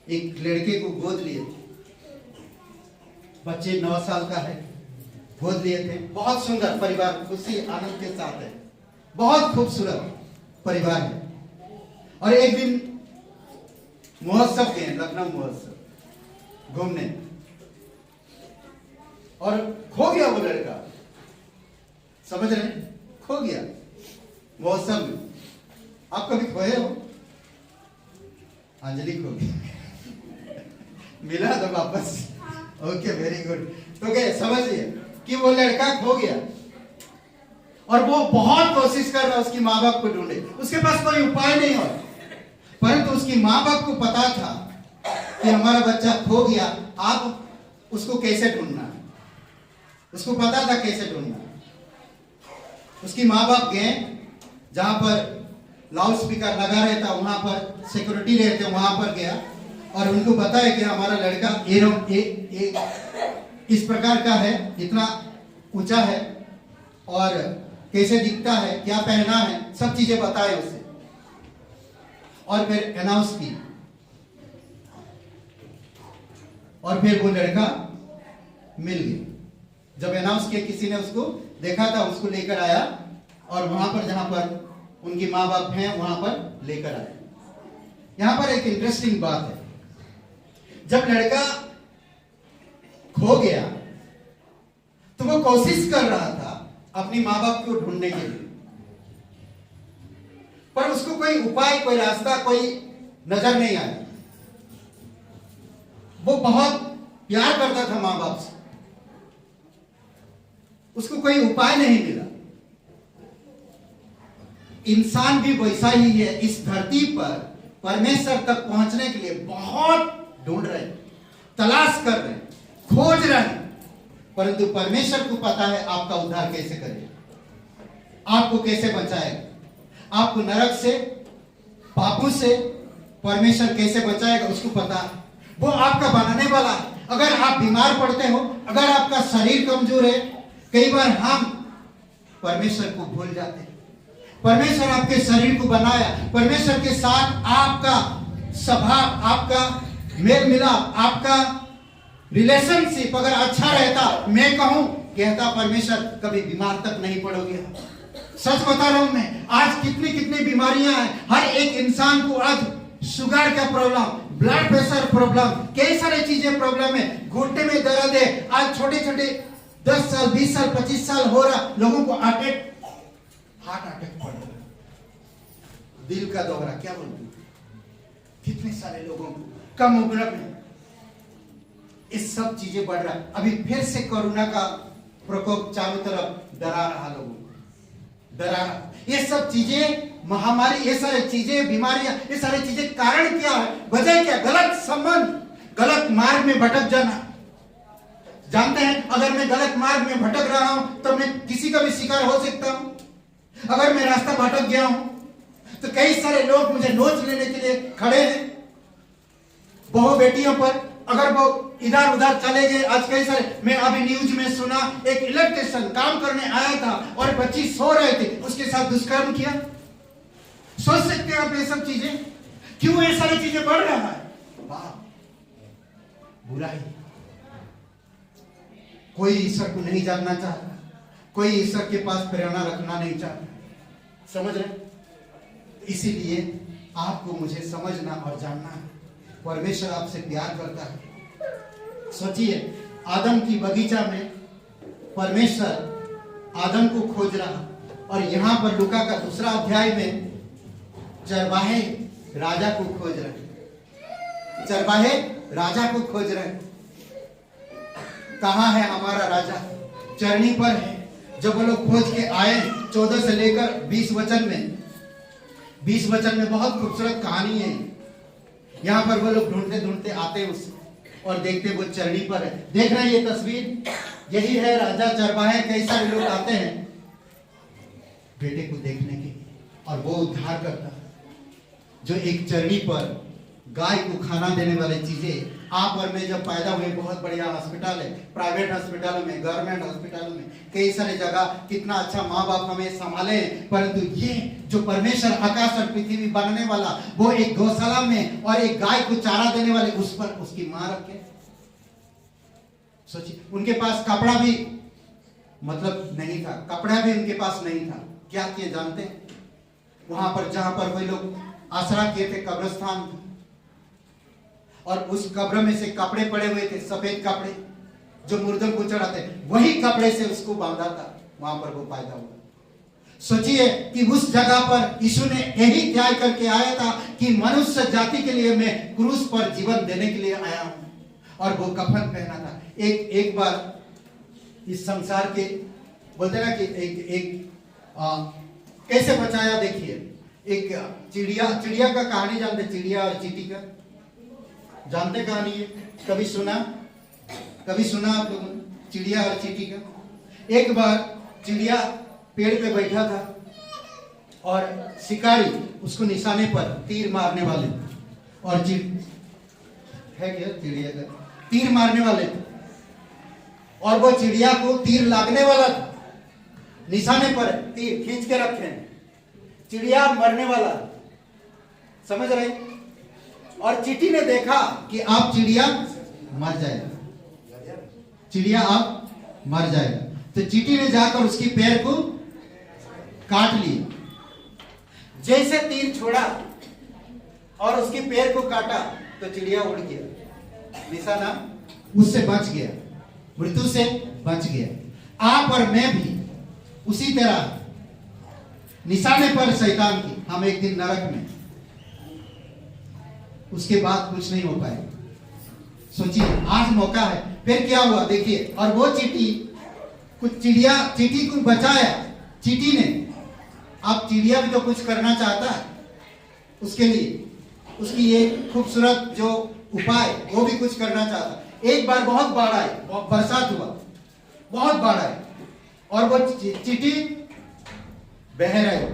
एक लड़के को गोद लिए, बच्चे 9 साल का है, गोद लिए थे। बहुत सुंदर परिवार, खुशी आनंद के साथ है, बहुत खूबसूरत परिवार है। और एक दिन महोत्सव गए, लखनऊ महोत्सव घूमने, और खो गया वो लड़का। समझ रहे? खो गया महोत्सव में। आप कभी खोए हो? अंजलि खो गई, मिला तो वापस। Okay, very good. तो क्या समझिए कि वो लड़का खो गया और वो बहुत कोशिश कर रहा उसकी माँ बाप को ढूंढे। उसके पास कोई उपाय नहीं हो, परंतु उसकी माँ बाप को पता था कि हमारा बच्चा खो गया, आप उसको कैसे ढूंढना है। उसको पता था कैसे ढूंढना। उसकी माँ बाप गए जहां पर लाउड स्पीकर लगा रहता, वहां पर सिक्योरिटी रहते, वहां पर गया और उनको बताया कि हमारा लड़का इस प्रकार का है, इतना ऊंचा है और कैसे दिखता है, क्या पहना है, सब चीजें बताए उसे। और फिर अनाउंस की, और फिर वो लड़का मिल गया। जब अनाउंस किया, किसी ने उसको देखा था, उसको लेकर आया और वहां पर जहां पर उनकी माँ बाप हैं वहां पर लेकर आए। यहां पर एक इंटरेस्टिंग बात है, जब लड़का खो गया तो वो कोशिश कर रहा था अपनी माँ बाप को ढूंढने के लिए, पर उसको कोई उपाय, कोई रास्ता, कोई नजर नहीं आया। वो बहुत प्यार करता था माँ बाप से, उसको कोई उपाय नहीं मिला। इंसान भी वैसा ही है, इस धरती पर परमेश्वर तक पहुंचने के लिए बहुत ढूंढ रहे हैं, तलाश कर रहे हैं, खोज रहे हैं, परंतु परमेश्वर को पता है आपका उद्धार कैसे करेगा, आपको कैसे बचाएगा, आपको नरक से, पापों से परमेश्वर कैसे बचाएगा उसको पता है। वो आपका बनाने वाला है। अगर आप बीमार पड़ते हो, अगर आपका शरीर कमजोर है, कई बार हम परमेश्वर को भूल जाते हैं। परमेश्वर आपके शरीर को बनाया, परमेश्वर के साथ आपका स्वभाव, आपका मेल मिलाप, आपका रिलेशनशिप अगर अच्छा रहता, मैं कहूं, कहता परमेश्वर कभी बीमार तक नहीं पड़ोगे। सच बता रहा हूं मैं, आज कितनी कितनी बीमारियां हैं। हर एक इंसान को आज शुगर का प्रॉब्लम, ब्लड प्रेशर प्रॉब्लम, कई सारी चीजें प्रॉब्लम है, घुटने में दर्द है। आज छोटे छोटे 10 साल, 20 साल, 25 साल हो रहा लोगों को हार्ट अटैक पड़ रहा, दिल का दौरा, क्या बोलते हैं, कितने सारे लोगों को कम उम्र में ये सब चीजें बढ़ रहा है। अभी फिर से कोरोना का प्रकोप चारों तरफ डरा रहा लोगों को, डरा रहा। ये सब चीजें, महामारी, ये सारी चीजें, बीमारियां, ये सारी चीजें कारण क्या है, वजह क्या? गलत संबंध, गलत मार्ग में भटक जाना। जानते हैं, अगर मैं गलत मार्ग में भटक रहा हूं तो मैं किसी का भी शिकार हो सकता हूं। अगर मैं रास्ता भटक गया हूं तो कई सारे लोग मुझे नोच लेने के लिए खड़े हैं। बहू बेटियों पर अगर वो इधर उधर चले गए, आज कई सारे, मैं अभी न्यूज में सुना एक इलेक्ट्रिशियन काम करने आया था और बच्ची सो रहे थे, उसके साथ दुष्कर्म किया। सोच सकते हैं आप ये सब चीजें, क्यों ये सारी चीजें बढ़ रहा है? वाह, बुराई। कोई ईश्वर को नहीं जानना चाहता, कोई ईश्वर के पास प्रेरणा रखना नहीं चाहता। समझ रहे? इसीलिए आपको मुझे समझना और जानना है, परमेश्वर आपसे प्यार करता है। सोचिए, आदम की बगीचा में परमेश्वर आदम को खोज रहा, और यहां पर लूका का 2 अध्याय में चरवाहे राजा को खोज रहे। चरवाहे राजा को खोज रहे। कहां है हमारा राजा? चरनी पर है। जब वो लोग खोज के आए 14 से लेकर 20 वचन में, 20 वचन में बहुत खूबसूरत कहानी है। यहां पर वो लोग ढूंढते ढूंढते आते उस और देखते वो चरनी पर है। देख रहे हैं ये तस्वीर, यही है राजा चरवाहे। कई सारे लोग आते हैं बेटे को देखने के लिए, और वो उद्धार करता है। जो एक चरनी पर गाय को खाना देने वाली चीजें, आप और मैं जब पैदा हुए, बहुत बढ़िया हॉस्पिटल है, प्राइवेट हॉस्पिटल में, गवर्नमेंट हॉस्पिटल में, कई सारे जगह कितना अच्छा माँ बाप हमें संभाले। परंतु ये जो परमेश्वर आकाश और पृथ्वी बनाने वाला, वो एक गौशाला में और एक गाय को चारा देने वाले, उस पर उसकी माँ रखे। सोचिए, उनके पास कपड़ा भी मतलब नहीं था, कपड़ा भी उनके पास नहीं था। क्या किए जानते हैं? वहां पर जहां पर वे लोग आसरा किए थे, कब्रिस्तान, और उस कब्र में से कपड़े पड़े हुए थे, सफेद कपड़े जो मुर्दों को चढ़ाते, वही कपड़े से उसको बांधा था। वहां पर वो पैदा हुआ। सोचिए कि उस जगह पर यीशु ने यही त्याग करके आया था कि मनुष्य जाति के लिए मैं क्रूस पर जीवन देने के लिए आया हूं, और वो कफन पहना था। एक बार इस संसार के बोलते ना कि कैसे बचाया। देखिए, एक चिड़िया का कहानी जानते? चिड़िया और चींटी का जानते कहानी है? कभी सुना आप लोगों ने चिड़िया और चींटी का? एक बार चिड़िया पेड़ पे बैठा था और शिकारी उसको निशाने पर तीर मारने वाले, और है क्या चिड़िया का तीर मारने वाले थे, और वो चिड़िया को तीर लागने वाला था। निशाने पर तीर खींच के रखे हैं, चिड़िया मरने वाला, समझ रहे? और चींटी ने देखा कि आप चिड़िया मर जाएगा, चिड़िया आप मर जाएगा, तो चींटी ने जाकर उसकी पैर को काट लिया। जैसे तीर छोड़ा और उसकी पैर को काटा तो चिड़िया उड़ गया, निशाना उससे बच गया, मृत्यु से बच गया। आप और मैं भी उसी तरह निशाने पर शैतान की, हम एक दिन नरक में, उसके बाद कुछ नहीं हो पाएगा। सोचिए, आज मौका है। फिर क्या हुआ देखिए, और वो चींटी को बचाया चींटी ने। अब चिड़िया भी तो कुछ करना चाहता है, उसके लिए उसकी ये खूबसूरत जो उपाय, वो भी कुछ करना चाहता। एक बार बहुत बाढ़ आई, बरसात हुआ, बहुत बाढ़ आई, और वो चींटी बह रही,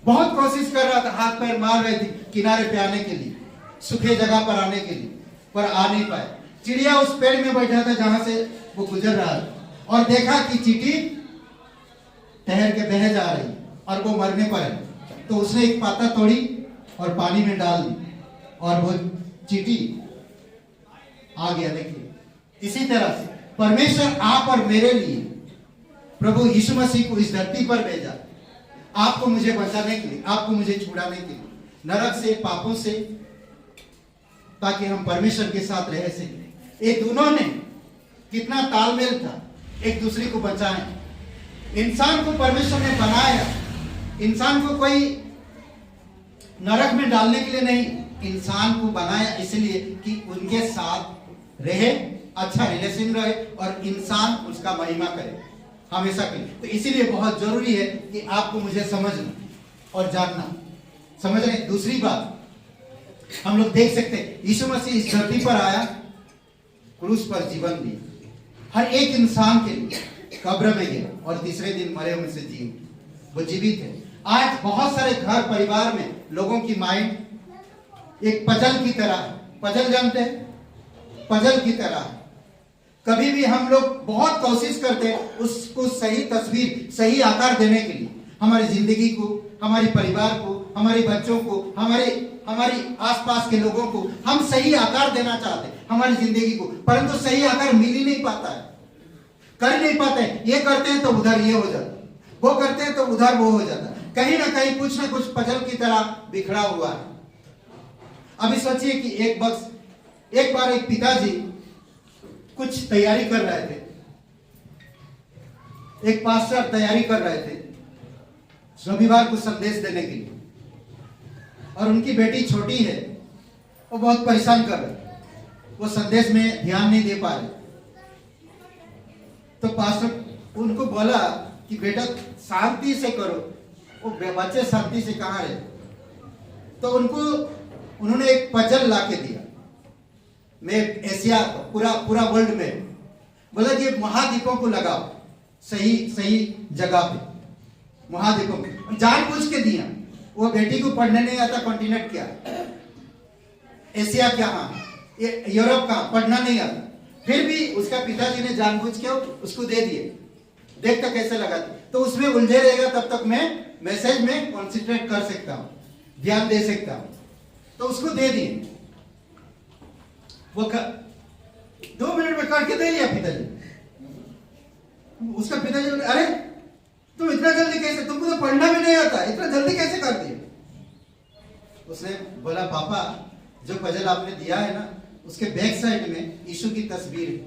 बहुत कोशिश कर रहा था, हाथ पैर मार रही थी किनारे पे आने के लिए, सूखे जगह पर आने के लिए, पर आ नहीं पाए। चिड़िया उस पेड़ में बैठा था जहां से वो गुजर रहा था, और देखा कि चींटी ठहर के बह जा रही और वो मरने पर है। तो उसने एक पाता तोड़ी और पानी में डाल दी, और वो चींटी आ गया। देखिए, इसी तरह से परमेश्वर आप और मेरे लिए प्रभु यीशु मसीह को इस धरती पर भेजा, आपको मुझे बचाने के लिए, आपको मुझे छुड़ाने के लिए, नरक से, पापों से, ताकि हम परमेश्वर के साथ रह सकें। ये दोनों ने कितना तालमेल था, एक दूसरे को बचाएं। इंसान को परमेश्वर ने बनाया, इंसान को कोई नरक में डालने के लिए नहीं, इंसान को बनाया इसलिए कि उनके साथ रहे, अच्छा रिलेशन रहे, और इंसान उसका महिमा करे हमेशा के लिए। तो इसीलिए बहुत जरूरी है कि आपको मुझे समझना और जानना। समझ रहे? दूसरी बात, हम लोग देख सकते हैं यीशु मसीह इस धरती पर आया, क्रूस पर जीवन दिया, हर एक इंसान के लिए कब्र में गया और तीसरे दिन मरे हुए से जी वो जीवित है। आज बहुत सारे घर परिवार में लोगों की माइंड एक पजल की तरह है। पजल जानते हैं? पजल की तरह है। कभी भी हम लोग बहुत कोशिश करते हैं उसको सही तस्वीर, सही आकार देने के लिए, हमारी जिंदगी को, हमारे परिवार को, हमारे बच्चों को, हमारी आसपास के लोगों को हम सही आकार देना चाहते हैं हमारी जिंदगी को, परंतु सही आकार मिल ही नहीं पाता है, कर नहीं पाते। ये करते हैं तो उधर ये हो जाता, वो करते हैं तो उधर वो हो जाता, कहीं ना कहीं कुछ ना कुछ पजल की तरह बिखरा हुआ है। अभी सोचिए कि एक बार एक पिताजी कुछ तैयारी कर रहे थे, एक पास्टर तैयारी कर रहे थे रविवार को संदेश देने के लिए, और उनकी बेटी छोटी है, वो बहुत परेशान कर रहे, वो संदेश में ध्यान नहीं दे पा रहे। तो पास्टर उनको बोला कि बेटा शांति से करो, वो बच्चे शांति से कहाँ रहे। तो उन्होंने एक पजल ला के दिया, मैं एशिया पूरा वर्ल्ड में, बोला कि महाद्वीपों को लगाओ सही जगह पे, महाद्वीपों में जानबूझ के दिया। वो बेटी को पढ़ने नहीं आता, कॉन्टिनेंट क्या, एशिया क्या, यूरोप का पढ़ना नहीं आता, फिर भी उसका पिताजी ने जानबूझ के उसको दे दिए। देखता कैसे लगा, तो उसमें उलझे रहेगा, तब तक मैं मैसेज में कॉन्सेंट्रेट कर सकता हूं, ध्यान दे सकता हूं। तो उसको दे दिए, वो 2 मिनट में करके दे लिया पिताजी। उसका पिताजी बोले, अरे तुम इतना जल्दी कैसे, तुमको तो पढ़ना भी नहीं आता, इतना जल्दी कैसे कर दिए। उसने बोला, पापा जो पजल आपने दिया है ना, उसके बैक साइड में यीशु की तस्वीर है,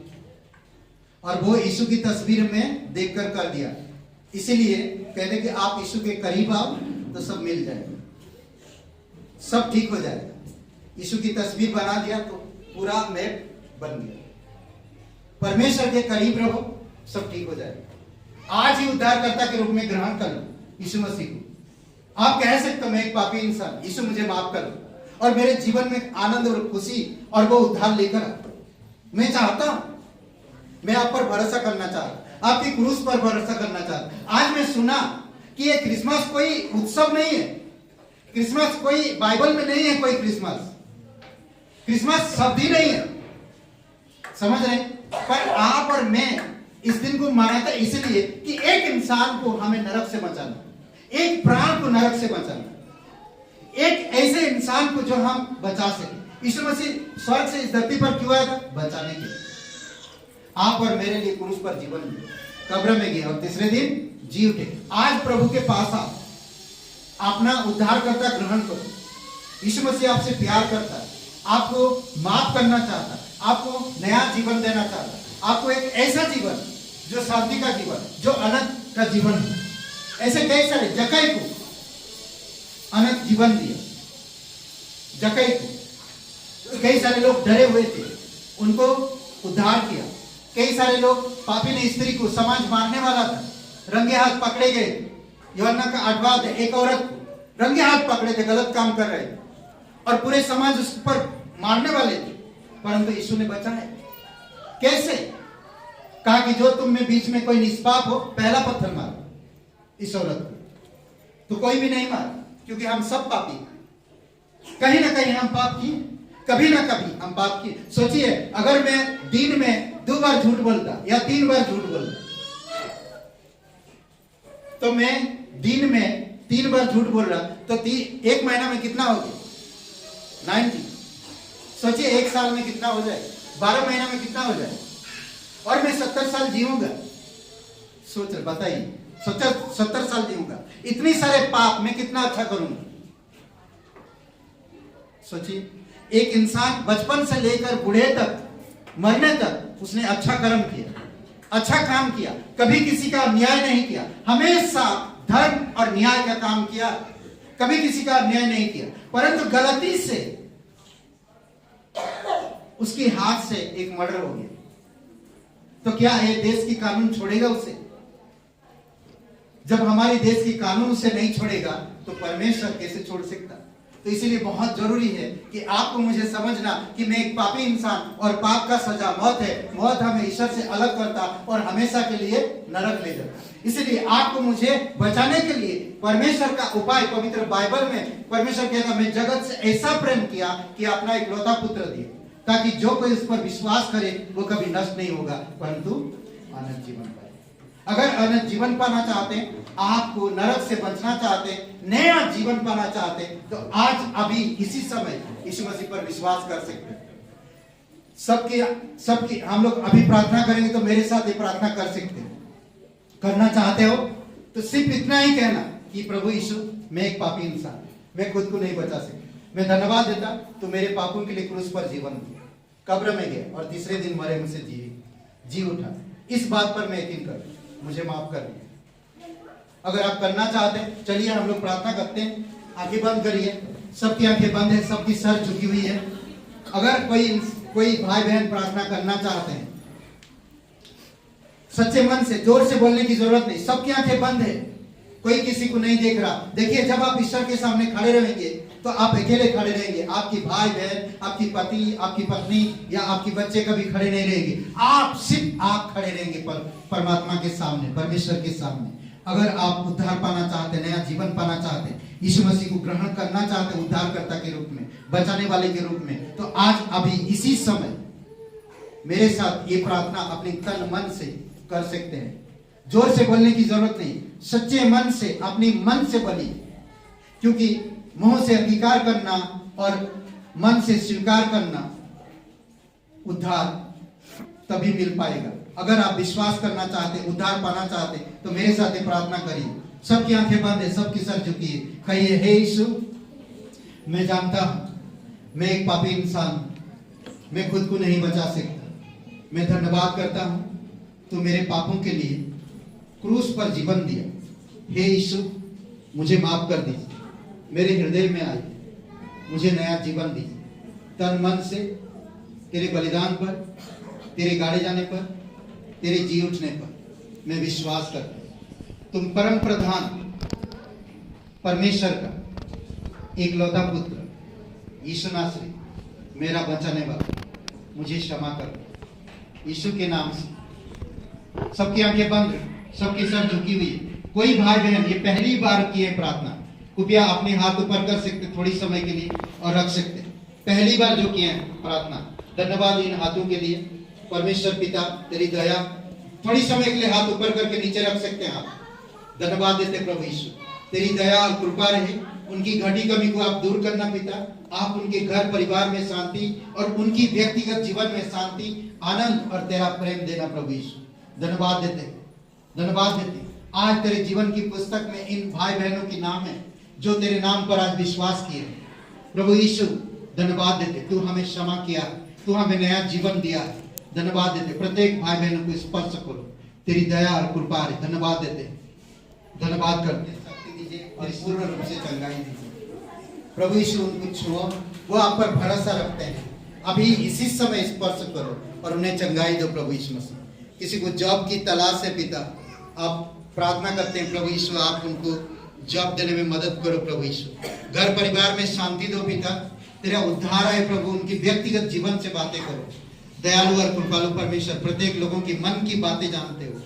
और वो यीशु की तस्वीर में देखकर कर दिया, इसीलिए कहते कि आप यीशु के करीब आओ तो सब मिल जाएगा, सब ठीक हो जाएगा। यीशु की तस्वीर बना दिया तो पूरा मैप बन गया। परमेश्वर के करीब रहो, सब ठीक हो जाएगा। आज ही उद्धारकर्ता के रूप में ग्रहण कर लो यीशु मसीह को। आप कह सकते हो, मैं एक पापी इंसान, यीशु मुझे माफ कर लो और मेरे जीवन में आनंद और खुशी और वो उद्धार लेकर आ। मैं चाहता हूं, मैं आप पर भरोसा करना चाहता, आपकी क्रूस पर भरोसा करना चाहता। आज मैं सुना कि ये क्रिसमस कोई उत्सव नहीं है, क्रिसमस कोई बाइबल में नहीं है, कोई क्रिसमस शब्द ही नहीं है, समझ रहे? पर आप और मैं इस दिन को माना था इसलिए कि एक इंसान को हमें नरक से बचाना, एक प्राण को नरक से बचाना, एक ऐसे इंसान को जो हम बचा सके। यीशु मसीह स्वर्ग से इस धरती पर क्यों आया था? बचाने के लिए। आप और मेरे लिए क्रूस पर जीवन दिया, कब्र में गया और तीसरे दिन जी उठे। आज प्रभु के पास आओ, अपना उद्धारकर्ता ग्रहण करो। यीशु मसीह आपसे प्यार करता है, आपको माफ करना चाहता है, आपको नया जीवन देना चाहता है, आपको एक ऐसा जीवन जो शांति का जीवन, जो अनंत का जीवन है। ऐसे कई सारे, जक्कई को अनंत जीवन दिया, जक्कई को कई सारे लोग डरे हुए थे, उनको उद्धार किया। कई सारे लोग, पापी स्त्री को समाज मारने वाला था, रंगे हाथ पकड़े गए। यूहन्ना का 8वां अध्याय, एक औरत को रंगे हाथ पकड़े थे, गलत काम कर रहे थे और पूरे समाज उस पर मारने वाले थे, परंतु यीशु ने बचाया। कैसे? कहा कि जो तुम में बीच में कोई निष्पाप हो, पहला पत्थर मारो इस औरत को। तो कोई भी नहीं मारा, क्योंकि हम सब पापी, कहीं ना कहीं हम पाप किए, कभी ना कभी हम पाप किए। सोचिए, अगर मैं दिन में 2 बार झूठ बोलता या 3 बार झूठ बोलता, तो मैं दिन में 3 बार झूठ बोल रहा, तो 1 महीना में कितना हो गया? 90। सोचिए 1 साल में कितना हो जाए, 12 महीना में कितना हो जाए, और मैं 70 साल जीऊंगा। सोच बताइए, 70 साल जीऊंगा, इतनी सारे पाप, मैं कितना अच्छा करूंगा? सोचिए, एक इंसान बचपन से लेकर बूढ़े तक, मरने तक उसने अच्छा कर्म किया, अच्छा काम किया, कभी किसी का अन्याय नहीं किया, हमेशा धर्म और न्याय का काम किया, कभी किसी का अन्याय नहीं किया। परंतु गलती से उसके हाथ से एक मर्डर हो गया, तो क्या ये देश की कानून छोड़ेगा उसे? जब हमारे देश की कानून उसे नहीं छोड़ेगा, तो परमेश्वर कैसे छोड़ सकता? तो इसीलिए बहुत जरूरी है कि आपको मुझे समझना कि मैं एक पापी इंसान और पाप का सजा मौत है। मौत हमें ईश्वर से अलग करता और हमेशा के लिए नरक ले जाता। इसलिए आपको मुझे बचाने के लिए परमेश्वर का उपाय पवित्र बाइबल में परमेश्वर कहता, मैं जगत से ऐसा प्रेम किया कि अपना इकलौता पुत्र दिया, ताकि जो कोई उस पर विश्वास करे वो कभी नष्ट नहीं होगा परंतु अनंत जीवन पाए। अगर अनंत जीवन पाना चाहते हैं, आपको नरक से बचना चाहते हैं, नया जीवन पाना चाहते हैं, तो आज अभी इसी समय यीशु मसीह पर विश्वास कर सकते हैं। सबकी हम लोग अभी प्रार्थना करेंगे, तो मेरे साथ ये प्रार्थना कर सकते हैं। करना चाहते हो तो सिर्फ इतना ही कहना कि प्रभु यीशु, मैं एक पापी इंसान, मैं खुद को नहीं बचा सकता, मैं धन्यवाद देता तो मेरे पापों के लिए क्रूस पर जीवन दिया, कब्र में गया और तीसरे दिन मरे मुझसे जी उठा। इस बात पर मैं यकीन कर, मुझे माफ कर दिया। अगर आप करना चाहते हैं, चलिए हम लोग प्रार्थना करते हैं। आंखें बंद करिए, सबकी आंखें बंद है, सबकी सर झुकी हुई है। अगर कोई भाई बहन प्रार्थना करना चाहते हैं सच्चे मन से, जोर से बोलने की जरूरत नहीं, सबकी आंखें बंद है, कोई किसी को नहीं देख रहा। देखिए, जब आप ईश्वर के सामने खड़े रहेंगे तो आप अकेले खड़े रहेंगे, आपकी भाई बहन, आपकी पति, आपकी पत्नी या आपके बच्चे कभी खड़े नहीं रहेंगे। सिर्फ आप खड़े रहेंगे परमात्मा के सामने, परमेश्वर के सामने। अगर आप उद्धार पाना चाहते, नया जीवन पाना चाहते, यीशु मसीह को ग्रहण करना चाहते उद्धारकर्ता के रूप में, बचाने वाले के रूप में, तो आज अभी इसी समय मेरे साथ ये प्रार्थना अपने तन मन से कर सकते हैं। जोर से बोलने की जरूरत नहीं, सच्चे मन से, अपनी मन से बोलिए, क्योंकि मुंह से अंगीकार करना और मन से स्वीकार करना उद्धार तभी मिल पाएगा। अगर आप विश्वास करना चाहते, उद्धार पाना चाहते, तो मेरे साथ ये प्रार्थना करिए। सबकी आंखें बंद है, सबकी सर झुकी है। कहिए, हे यीशु, मैं जानता हूं मैं एक पापी इंसान हूं, मैं खुद को नहीं बचा सकता। मैं धन्यवाद करता हूं तो मेरे पापों के लिए क्रूस पर जीवन दिया। हे यीशु, मुझे माफ कर दीजिए, मेरे हृदय में आइए, मुझे नया जीवन दीजिए। तन मन से तेरे बलिदान पर, तेरे गाड़े जाने पर, तेरे जी उठने पर मैं विश्वास करता हूं। तुम परम प्रधान परमेश्वर का एकलौता पुत्र यीशु नासरी, मेरा बचाने वाला, मुझे क्षमा कर। यीशु के नाम से सबकी आंखें बंद, सबकी सर झुकी हुई है। कोई भाई बहन ये पहली बार किए प्रार्थना, कृपया अपने हाथ ऊपर कर सकते थोड़ी समय के लिए और रख सकते। पहली बार जो किए हैं प्रार्थना, धन्यवाद इन हाथों के लिए। परमेश्वर पिता, तेरी दया, थोड़ी समय के लिए हाथ ऊपर करके नीचे रख सकते हैं आप। धन्यवाद देते प्रभु यीशु, तेरी दया और कृपा रहे, उनकी घटी कमी को आप दूर करना पिता। आप उनके घर परिवार में शांति और उनकी व्यक्तिगत जीवन में शांति, आनंद और तेरा प्रेम देना प्रभु यीशु। धन्यवाद देते, धन्यवाद देते। आज तेरे जीवन की पुस्तक में इन भाई बहनों के नाम है जो तेरे नाम पर आज विश्वास किए। प्रभु यीशु, धन्यवाद देते, तू हमें क्षमा किया, तू हमें नया जीवन दिया। धन्यवाद देते, प्रत्येक भाई बहनों को स्पर्श करो, तेरी दया और कृपा है। धन्यवाद देते, धन्यवाद करते, शक्ति दीजिए और पूर्ण रूप से चंगाई दीजिए। प्रभु यीशु, उनको छुओ, वो आप पर भरोसा रखते हैं, अभी इसी समय स्पर्श करो और उन्हें चंगाई दो प्रभु यीशु मसीह। किसी को जॉब की तलाश है पिता, आप प्रार्थना करते हैं प्रभु यीशु, आप उनको जॉब देने में मदद करो प्रभु यीशु। घर परिवार में शांति दो पिता, तेरा उद्धार है प्रभु, उनकी व्यक्तिगत जीवन से बातें करो। दयालु और कृपालु परमेश्वर, प्रत्येक लोगों की मन की बातें जानते हो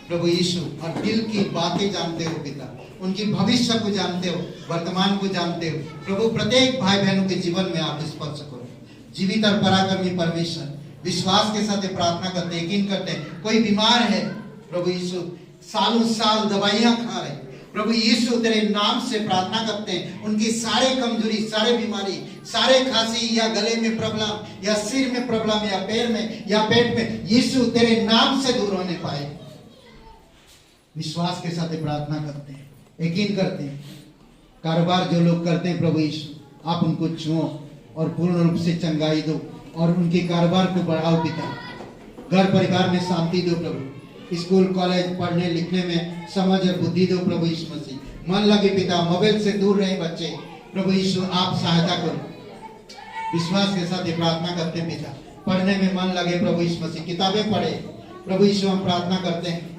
प्रभु यीशु, और दिल की बातें जानते हो पिता, उनकी भविष्य को जानते हो, वर्तमान को जानते हो प्रभु। प्रत्येक भाई बहनों के जीवन में आप स्पर्श करो। जीवित और पराक्रमी परमेश्वर, विश्वास के साथ प्रार्थना करते, यकीन करते हैं कोई बीमार है प्रभु यीशु, सालों साल दवाइयां खा रहे, प्रभु यीशु तेरे नाम से प्रार्थना करते हैं, उनकी सारे कमजोरी, सारे बीमारी, सारे खांसी या गले में प्रॉब्लम या सिर में प्रॉब्लम या पैर में या पेट में, यीशु तेरे नाम से दूर होने पाए। विश्वास के साथ प्रार्थना करते हैं, यकीन करते हैं। कारोबार जो लोग करते हैं प्रभु यीशु, आप उनको छुओ और पूर्ण रूप से चंगाई दो और उनके कारोबार को बढ़ाओ पिता। घर परिवार में शांति दो प्रभु, स्कूल कॉलेज पढ़ने लिखने में समझ और बुद्धि दो प्रभु यीशु मसीह। मन लगे पिता, मोबाइल से दूर रहे बच्चे, प्रभु यीशु आप सहायता करो। विश्वास के साथ ये प्रार्थना करते हैं पिता, पढ़ने में मन लगे प्रभु यीशु मसीह, किताबें पढ़े प्रभु यीशु। हम प्रार्थना करते हैं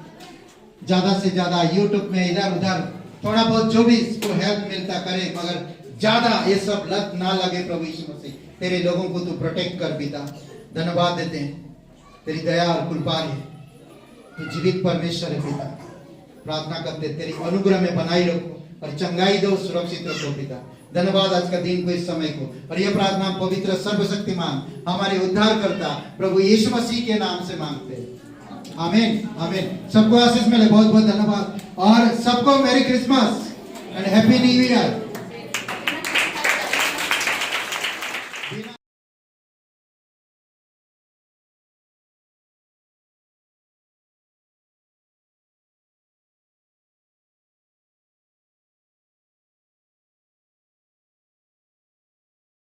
ज्यादा से ज्यादा यूट्यूब में इधर उधर थोड़ा बहुत जो भी इसको हेल्प मिलता करे, मगर ज्यादा ये सब लत ना लगे प्रभु यीशु मसीह। तेरे लोगों को तू प्रोटेक्ट कर पिता। धन्यवाद देते हैं, तेरी दया और कृपा है, तू जीवित परमेश्वर है पिता। प्रार्थना करते तेरी अनुग्रह में बनाई रखो और चंगाई दो, सुरक्षित रखो पिता। धन्यवाद आज का दिन को, इस समय को, और ये प्रार्थना पवित्र सर्वशक्तिमान हमारे उद्धार करता प्रभु यीशु मसीह के नाम से मांगते हैं। आमीन आमीन। सबको आशीष मिले। बहुत बहुत धन्यवाद और सबको मेरी Christmas and happy new year.